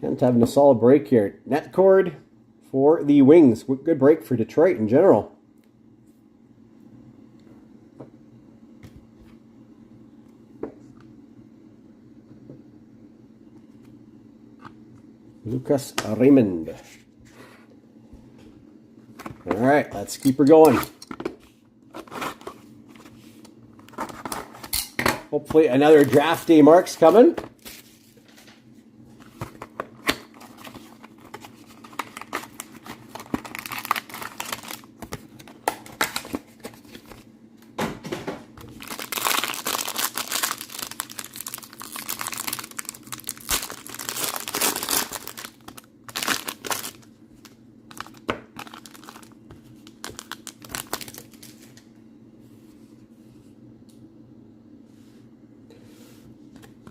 Kent having a solid break here. Net cord for the Wings. Good break for Detroit in general. Lucas Raymond. All right, let's keep her going. Hopefully another draft day marks coming.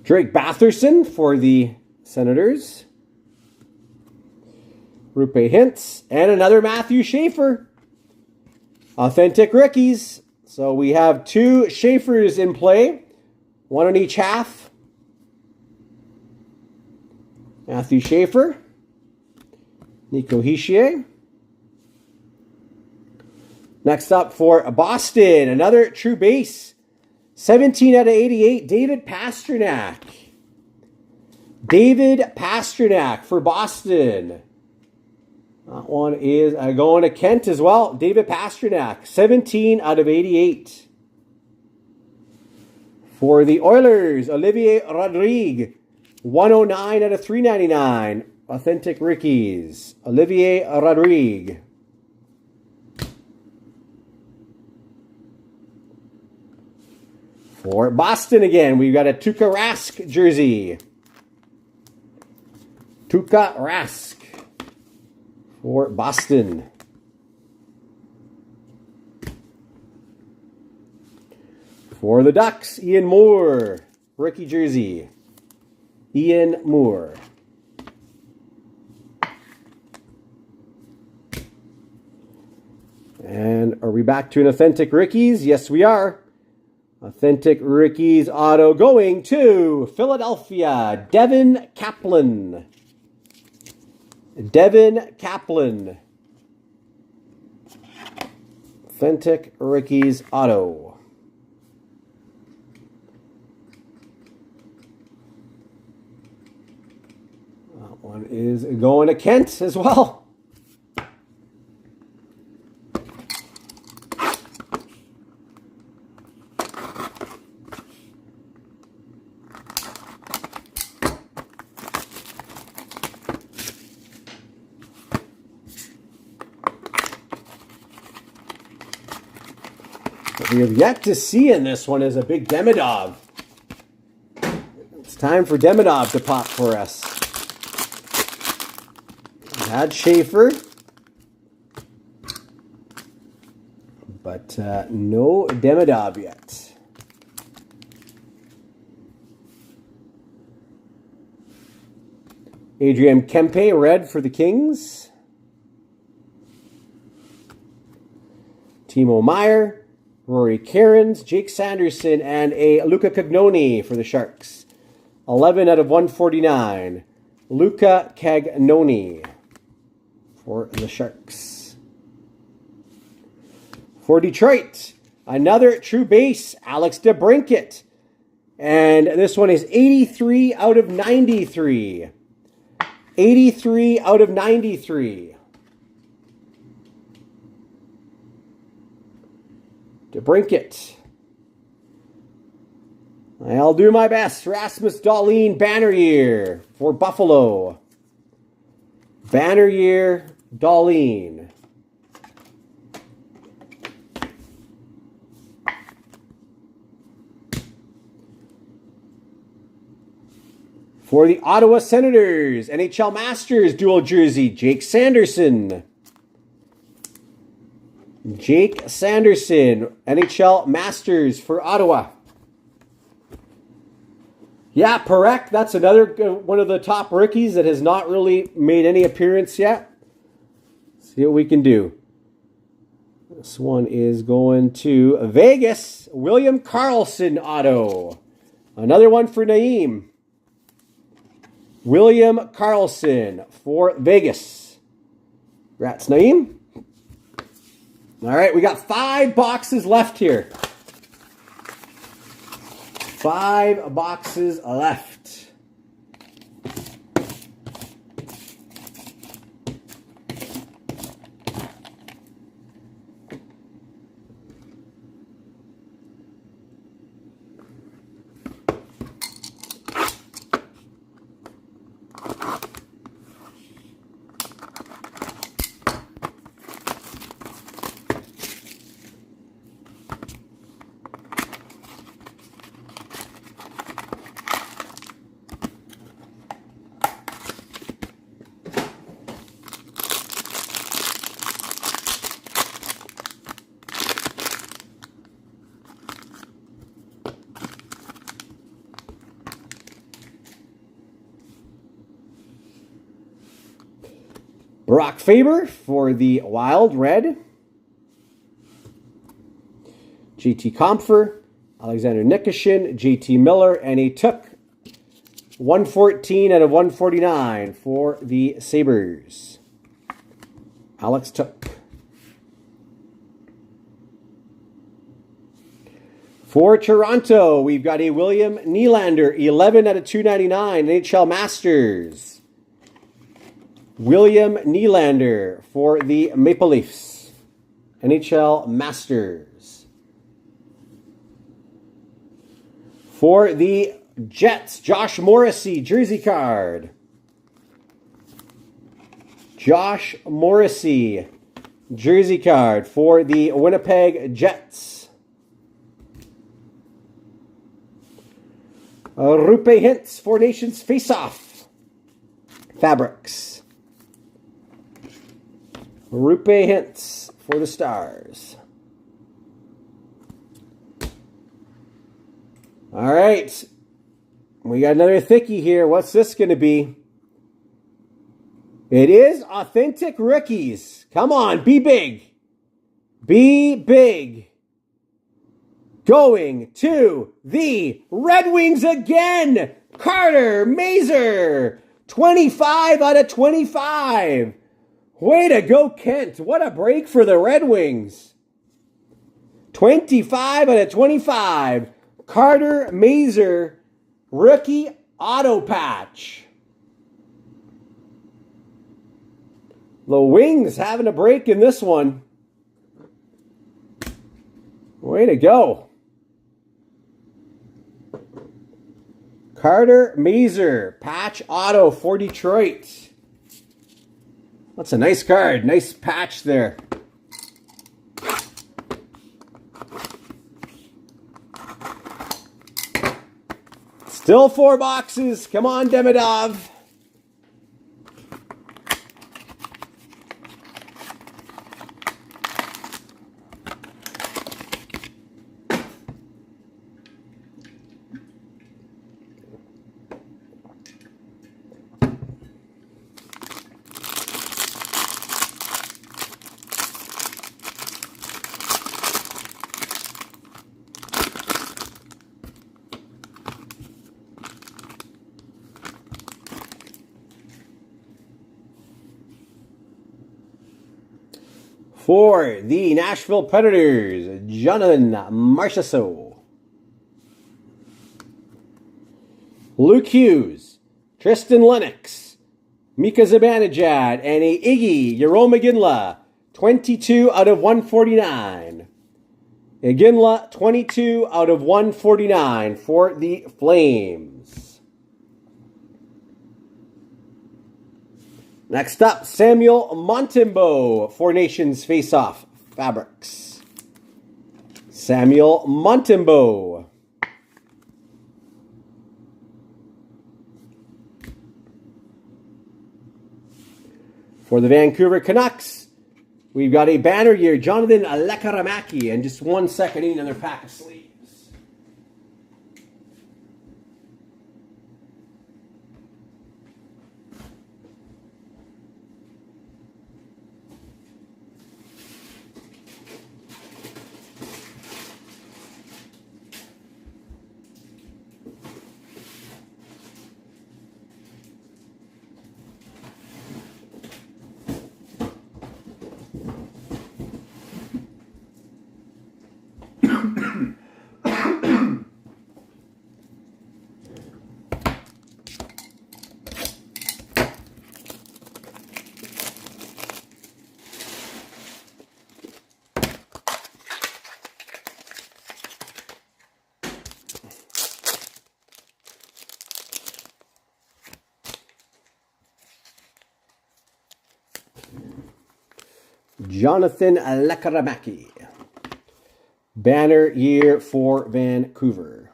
Drake Batherson for the Senators. Rupe Hintz. And another Matthew Schaefer. Authentic rookies. So we have 2 Schaefers in play. 1 on each half. Matthew Schaefer. Nico Hischier. Next up for Boston. Another true base. 17 out of 88, David Pastrnak. David Pastrnak for Boston. That one is going to Kent as well. David Pastrnak, 17 out of 88. For the Oilers, Olivier Rodrigue, 109 out of 399. Authentic rookies, Olivier Rodrigue. For Boston again, we've got a Tuukka Rask jersey. Tuukka Rask for Boston. For the Ducks, Ian Moore, rookie jersey. Ian Moore. And are we back to an authentic rookies? Yes, we are. Authentic rookies auto going to Philadelphia, Devin Kaplan. Devin Kaplan. Authentic rookies auto. That one is going to Kent as well. What we have yet to see in this one is a big Demidov. It's time for Demidov to pop for us. We had Schaefer, but no Demidov yet. Adrian Kempe, red for the Kings. Timo Meier. Rory Cairns, Jake Sanderson, and a Luca Cagnoni for the Sharks. 11 out of 149. Luca Cagnoni for the Sharks. For Detroit, another true base, Alex DeBrincat. And this one is 83 out of 93. 83 out of 93. DeBrincat. I'll do my best. Rasmus Dahlin, banner year for Buffalo. Banner year, Dahlin. For the Ottawa Senators, NHL Masters dual jersey, Jake Sanderson. Jake Sanderson, NHL Masters for Ottawa. Yeah, Parekh, that's another one of the top rookies that has not really made any appearance yet. See what we can do. This one is going to Vegas. William Karlsson auto. Another one for Naeem. William Carlson for Vegas. Congrats, Naeem. All right, we got 5 boxes left here. 5 boxes left. Brock Faber for the Wild Red. JT Compher, Alexander Nikishin, JT Miller, and he took 114 out of 149 for the Sabres. Alex took. For Toronto, we've got a William Nylander, 11 out of 299, NHL Masters. William Nylander for the Maple Leafs, NHL Masters. For the Jets, Josh Morrissey, jersey card. Josh Morrissey, jersey card for the Winnipeg Jets. Rupe Hintz for Nations Face-Off. Fabrics. Rupe Hintz for the Stars. All right. We got another thickie here. What's this going to be? It is Authentic Rookies. Come on, be big. Be big. Going to the Red Wings again. Carter Mazur. 25 out of 25. Way to go, Kent. What a break for the Red Wings. 25 out of 25. Carter Mazur, rookie auto patch. The Wings having a break in this one. Way to go. Carter Mazur, patch auto for Detroit. That's a nice card. Nice patch there. Still 4 boxes. Come on, Demidov. For the Nashville Predators, Jonathan Marchessault. Luke Hughes, Tristan Lennox, Mika Zibanejad, and a Iggy Jarome Iginla, 22 out of 149. Iginla, 22 out of 149 for the Flames. Next up, Samuel Montembeault for Nations Face-Off Fabrics. Samuel Montembeault. For the Vancouver Canucks, we've got a banner here, Jonathan Lekaramaki, and just 1 second, another pack of sleeves. Jonathan Lekaramaki. Banner year for Vancouver.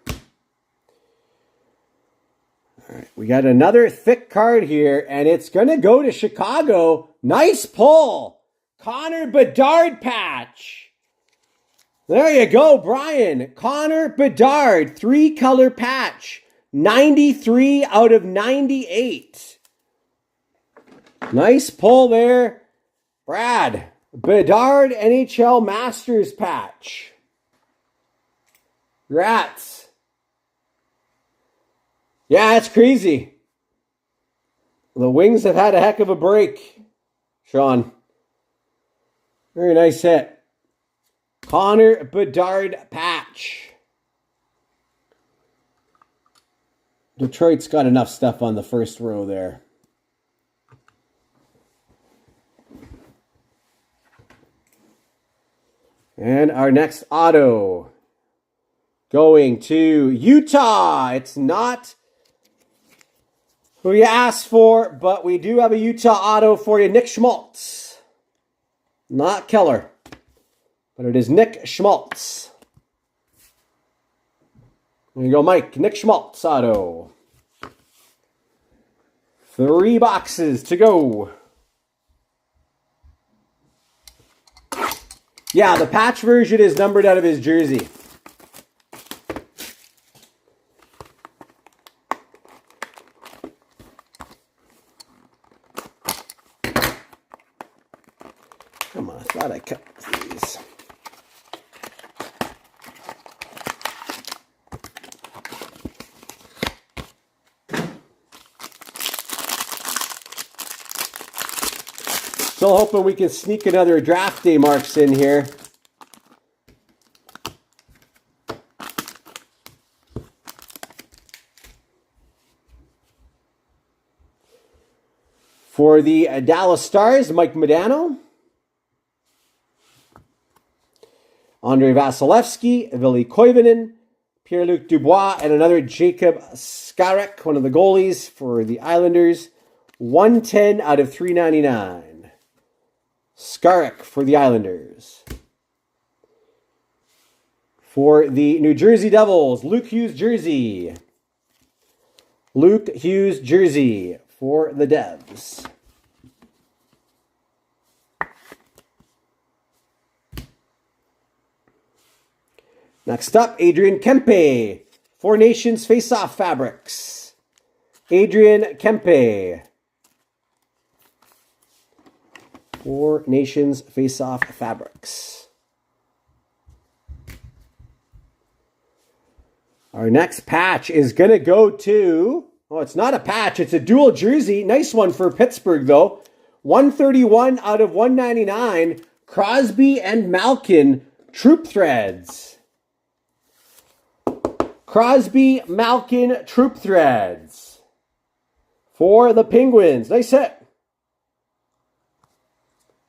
All right, we got another thick card here, and it's going to go to Chicago. Nice pull. Connor Bedard patch. There you go, Brian. Connor Bedard, 3-color patch. 93 out of 98. Nice pull there. Brad, Bedard NHL Masters patch. Congrats. Yeah, it's crazy. The Wings have had a heck of a break, Sean. Very nice hit. Connor Bedard patch. Detroit's got enough stuff on the first row there. And our next auto going to Utah. It's not who you asked for, but we do have a Utah auto for you. Nick Schmaltz. Not Keller, but it is Nick Schmaltz. There you go, Mike. Nick Schmaltz auto. 3 boxes to go. Yeah, the patch version is numbered out of his jersey. Come on, I thought I cut these. Still hoping we can sneak another draft day marks in here. For the Dallas Stars, Mike Modano, Andrei Vasilevsky, Ville Koivunen, Pierre-Luc Dubois, and another Jacob Skarek, one of the goalies for the Islanders. 110 out of 399. Skarek for the Islanders. For the New Jersey Devils, Luke Hughes jersey. Luke Hughes jersey for the Devs. Next up, Adrian Kempe. 4 Nations Face-Off Fabrics. Adrian Kempe. 4 Nations Face-Off Fabrics. Our next patch is going to go to... Oh, it's not a patch. It's a dual jersey. Nice one for Pittsburgh, though. 131 out of 199. Crosby and Malkin Troop Threads. Crosby, Malkin Troop Threads. For the Penguins. Nice hit.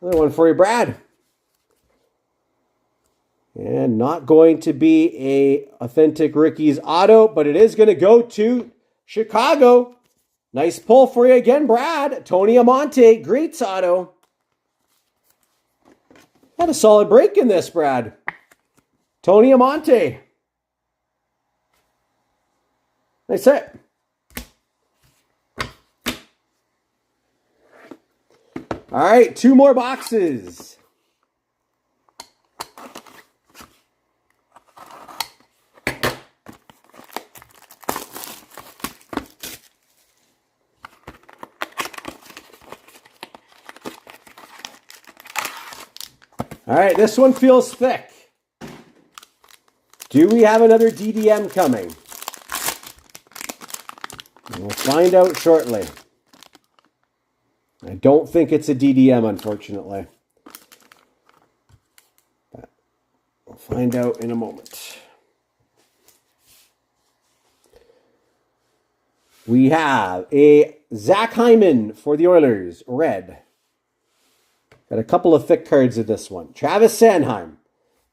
Another one for you, Brad. And not going to be a authentic Ricky's auto, but it is going to go to Chicago. Nice pull for you again, Brad. Tony Amonte, great auto. Had a solid break in this, Brad. Tony Amonte. Nice hit. All right, 2 more boxes. All right, this one feels thick. Do we have another DDM coming? We'll find out shortly. I don't think it's a DDM, unfortunately. But we'll find out in a moment. We have a Zach Hyman for the Oilers, red. Got a couple of thick cards of this one. Travis Sanheim,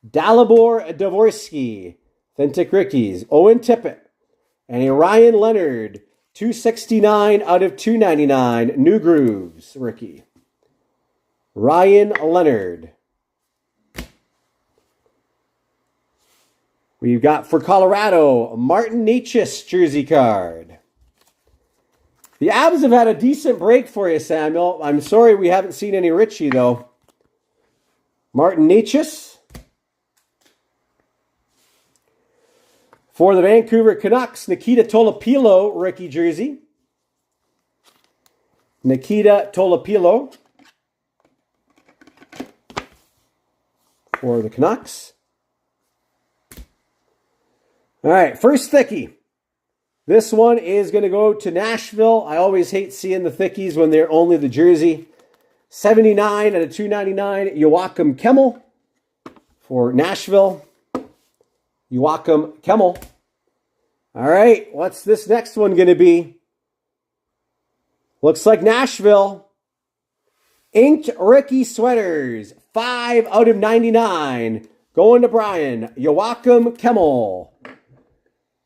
Dalibor Dvorsky, authentic Rickies, Owen Tippett, and a Ryan Leonard, 269 out of 299, New Grooves, Ricky. Ryan Leonard. We've got for Colorado, Martin Necas jersey card. The Avs have had a decent break for you, Samuel. I'm sorry we haven't seen any Richie, though. Martin Necas. For the Vancouver Canucks, Nikita Tolopilo rookie jersey. Nikita Tolopilo for the Canucks. All right, first thickie. This one is going to go to Nashville. I always hate seeing the thickies when they're only the jersey. 79 out of 299, Joachim Kemmel for Nashville. Joachim Kemmel. All right, what's this next one going to be? Looks like Nashville. Inked rookie sweaters, 5 out of 99. Going to Brian, Joachim Kemmel.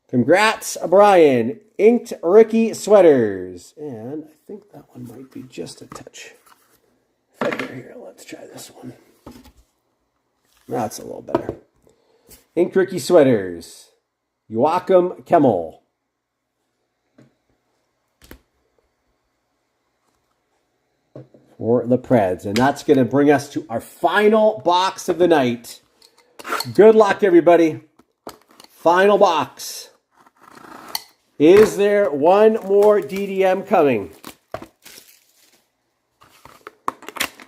Congrats, Brian. Inked rookie sweaters. And I think that one might be just a touch thicker here. Let's try this one. That's a little better. Inked rookie sweaters. Joachim Kemmel. For the Preds. And that's going to bring us to our final box of the night. Good luck, everybody. Final box. Is there one more DDM coming?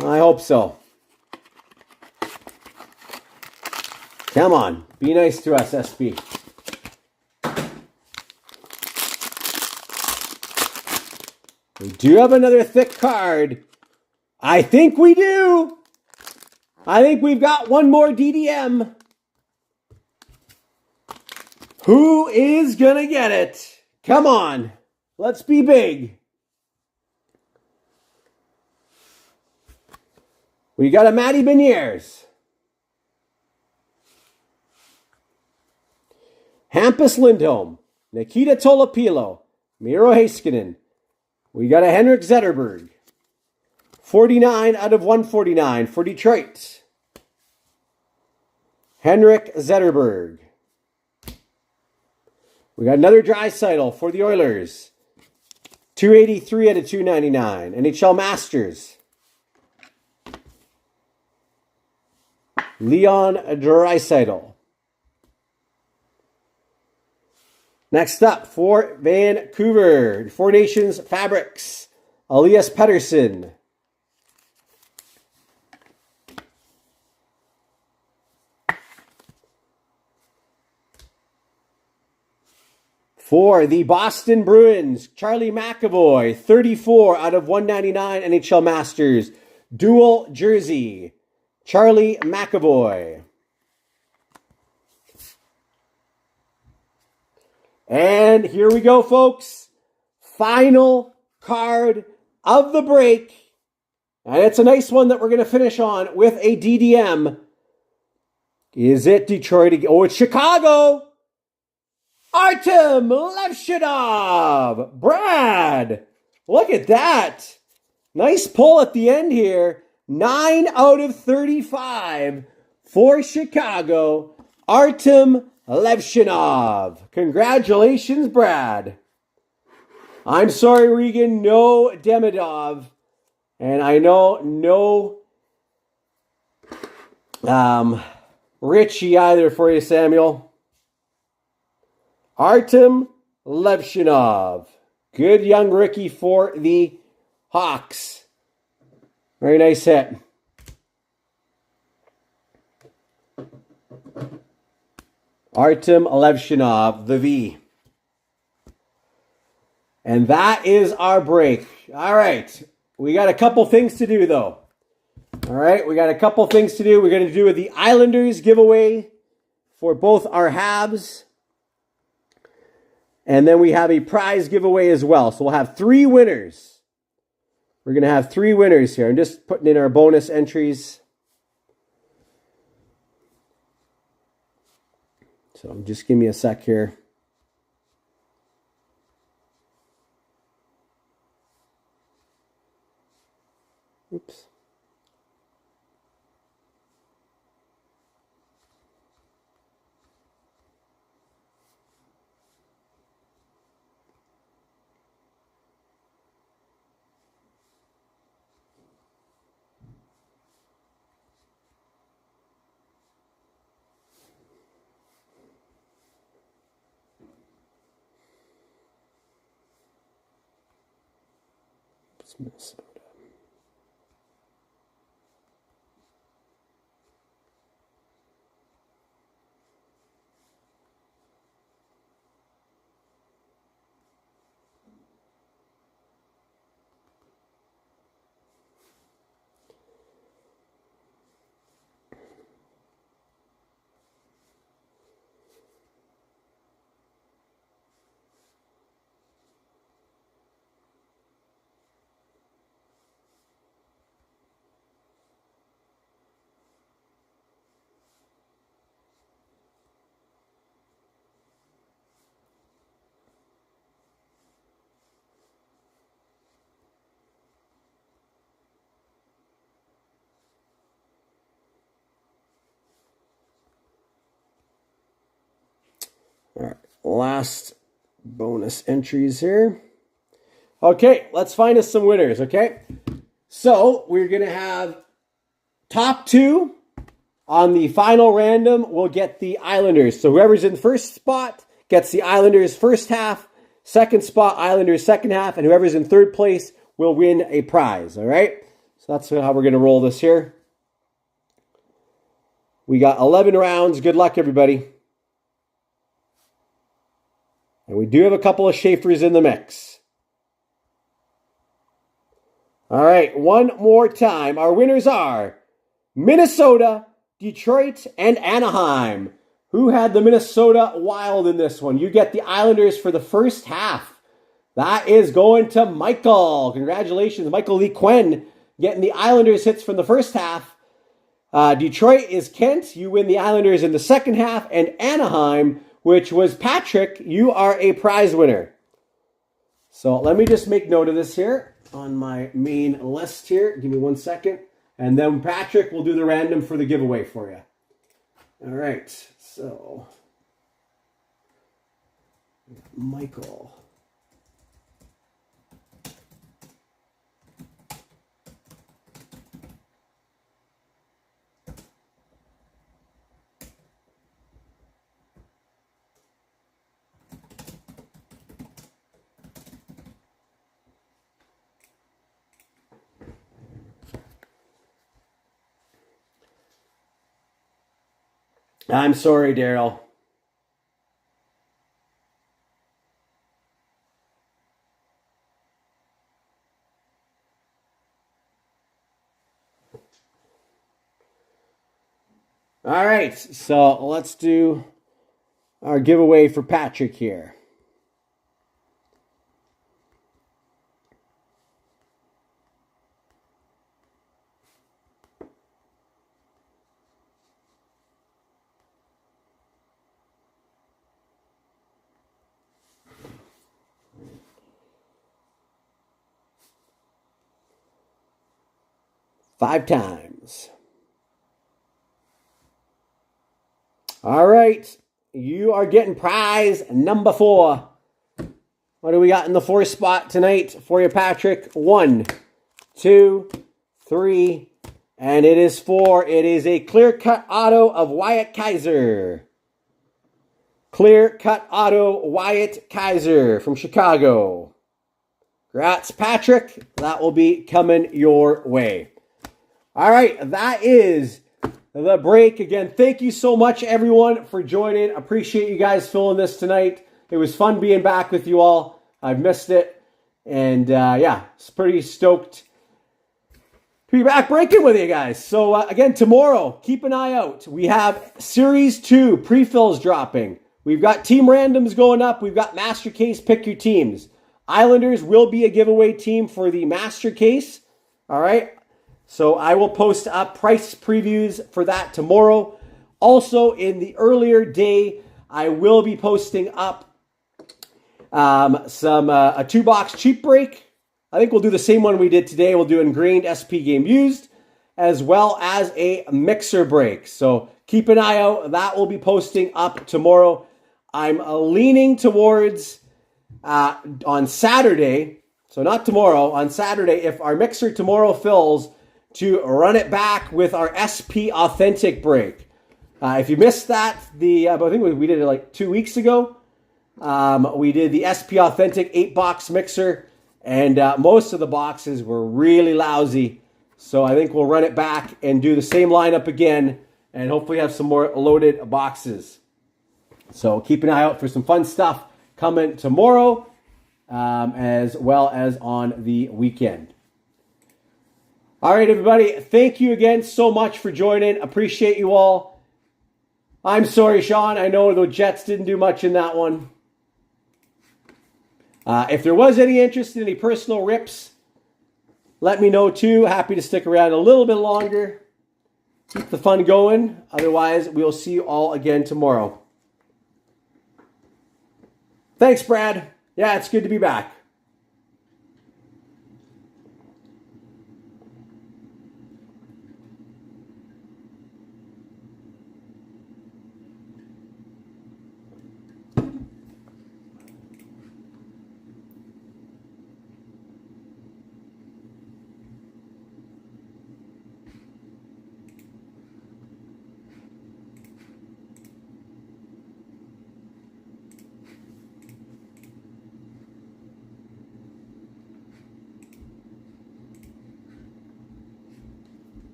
I hope so. Come on. Be nice to us, SB. We do have another thick card. I think we do. I think we've got one more DDM. Who is going to get it? Come on. Let's be big. We got a Matty Beniers. Hampus Lindholm. Nikita Tolopilo. Miro Heiskanen. We got a Henrik Zetterberg. 49 out of 149 for Detroit. Henrik Zetterberg. We got another Draisaitl for the Oilers. 283 out of 299. NHL Masters. Leon Draisaitl. Next up for Vancouver. Four Nations Fabrics. Elias Pettersson. For the Boston Bruins, Charlie McAvoy, 34 out of 199 NHL Masters. Dual jersey, Charlie McAvoy. And here we go, folks. Final card of the break. And it's a nice one that we're going to finish on with a DDM. Is it Detroit? Oh, it's Chicago. Artem Levshunov. Brad, look at that. Nice pull at the end here. 9 out of 35 for Chicago. Artem Levshunov. Congratulations, Brad. I'm sorry, Regan. No Demidov. And I know no Richie either for you, Samuel. Artem Levshunov. Good young rookie for the Hawks. Very nice hit. Artem Levshunov, the V. And that is our break. All right. We got a couple things to do, though. All right. We got a couple things to do. We're going to do the Islanders giveaway for both our Habs. And then we have a prize giveaway as well. So we'll have 3 winners. We're going to have 3 winners here. I'm just putting in our bonus entries. So just give me a sec here. Oops. Minnesota. All right, last bonus entries here. Okay, let's find us some winners, okay? So we're going to have top two on the final random will get the Islanders. So whoever's in first spot gets the Islanders first half, second spot Islanders second half, and whoever's in third place will win a prize, all right? So that's how we're going to roll this here. We got 11 rounds. Good luck, everybody. And we do have a couple of Schaefers in the mix. All right, one more time. Our winners are Minnesota, Detroit, and Anaheim. Who had the Minnesota Wild in this one? You get the Islanders for the first half. That is going to Michael. Congratulations, Michael Lee Quinn, getting the Islanders hits from the first half. Detroit is Kent. You win the Islanders in the second half. And Anaheim, which was Patrick, you are a prize winner. So let me just make note of this here on my main list here. Give me 1 second. And then Patrick will do the random for the giveaway for you. All right. So, Michael. I'm sorry, Daryl. All right, so let's do our giveaway for Patrick here. Five times. All right. You are getting prize number 4. What do we got in the 4th spot tonight for you, Patrick? 1, 2, 3, and it is 4. It is a clear-cut auto of Wyatt Kaiser. Clear-cut auto Wyatt Kaiser from Chicago. Congrats, Patrick. That will be coming your way. All right, that is the break. Again, thank you so much, everyone, for joining. Appreciate you guys filling this tonight. It was fun being back with you all. I've missed it. And, yeah, it's pretty stoked to be back breaking with you guys. So, again, tomorrow, keep an eye out. We have Series 2 pre-fills dropping. We've got team randoms going up. We've got Master Case, pick your teams. Islanders will be a giveaway team for the Master Case. All right. So I will post up price previews for that tomorrow. Also, in the earlier day, I will be posting up a 2-box cheap break. I think we'll do the same one we did today. We'll do ingrained SP game used, as well as a mixer break. So keep an eye out. That will be posting up tomorrow. I'm leaning towards on Saturday, so not tomorrow, on Saturday, if our mixer tomorrow fills, to run it back with our SP Authentic break. If you missed that, I think we did it like 2 weeks ago. We did the SP Authentic 8-box mixer, and most of the boxes were really lousy. So I think we'll run it back and do the same lineup again and hopefully have some more loaded boxes. So keep an eye out for some fun stuff coming tomorrow, as well as on the weekend. All right, everybody. Thank you again so much for joining. Appreciate you all. I'm sorry, Sean. I know the Jets didn't do much in that one. If there was any interest in any personal rips, let me know too. Happy to stick around a little bit longer. Keep the fun going. Otherwise, we'll see you all again tomorrow. Thanks, Brad. Yeah, it's good to be back.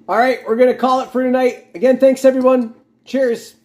All right, we're going to call it for tonight. Again, thanks, everyone. Cheers.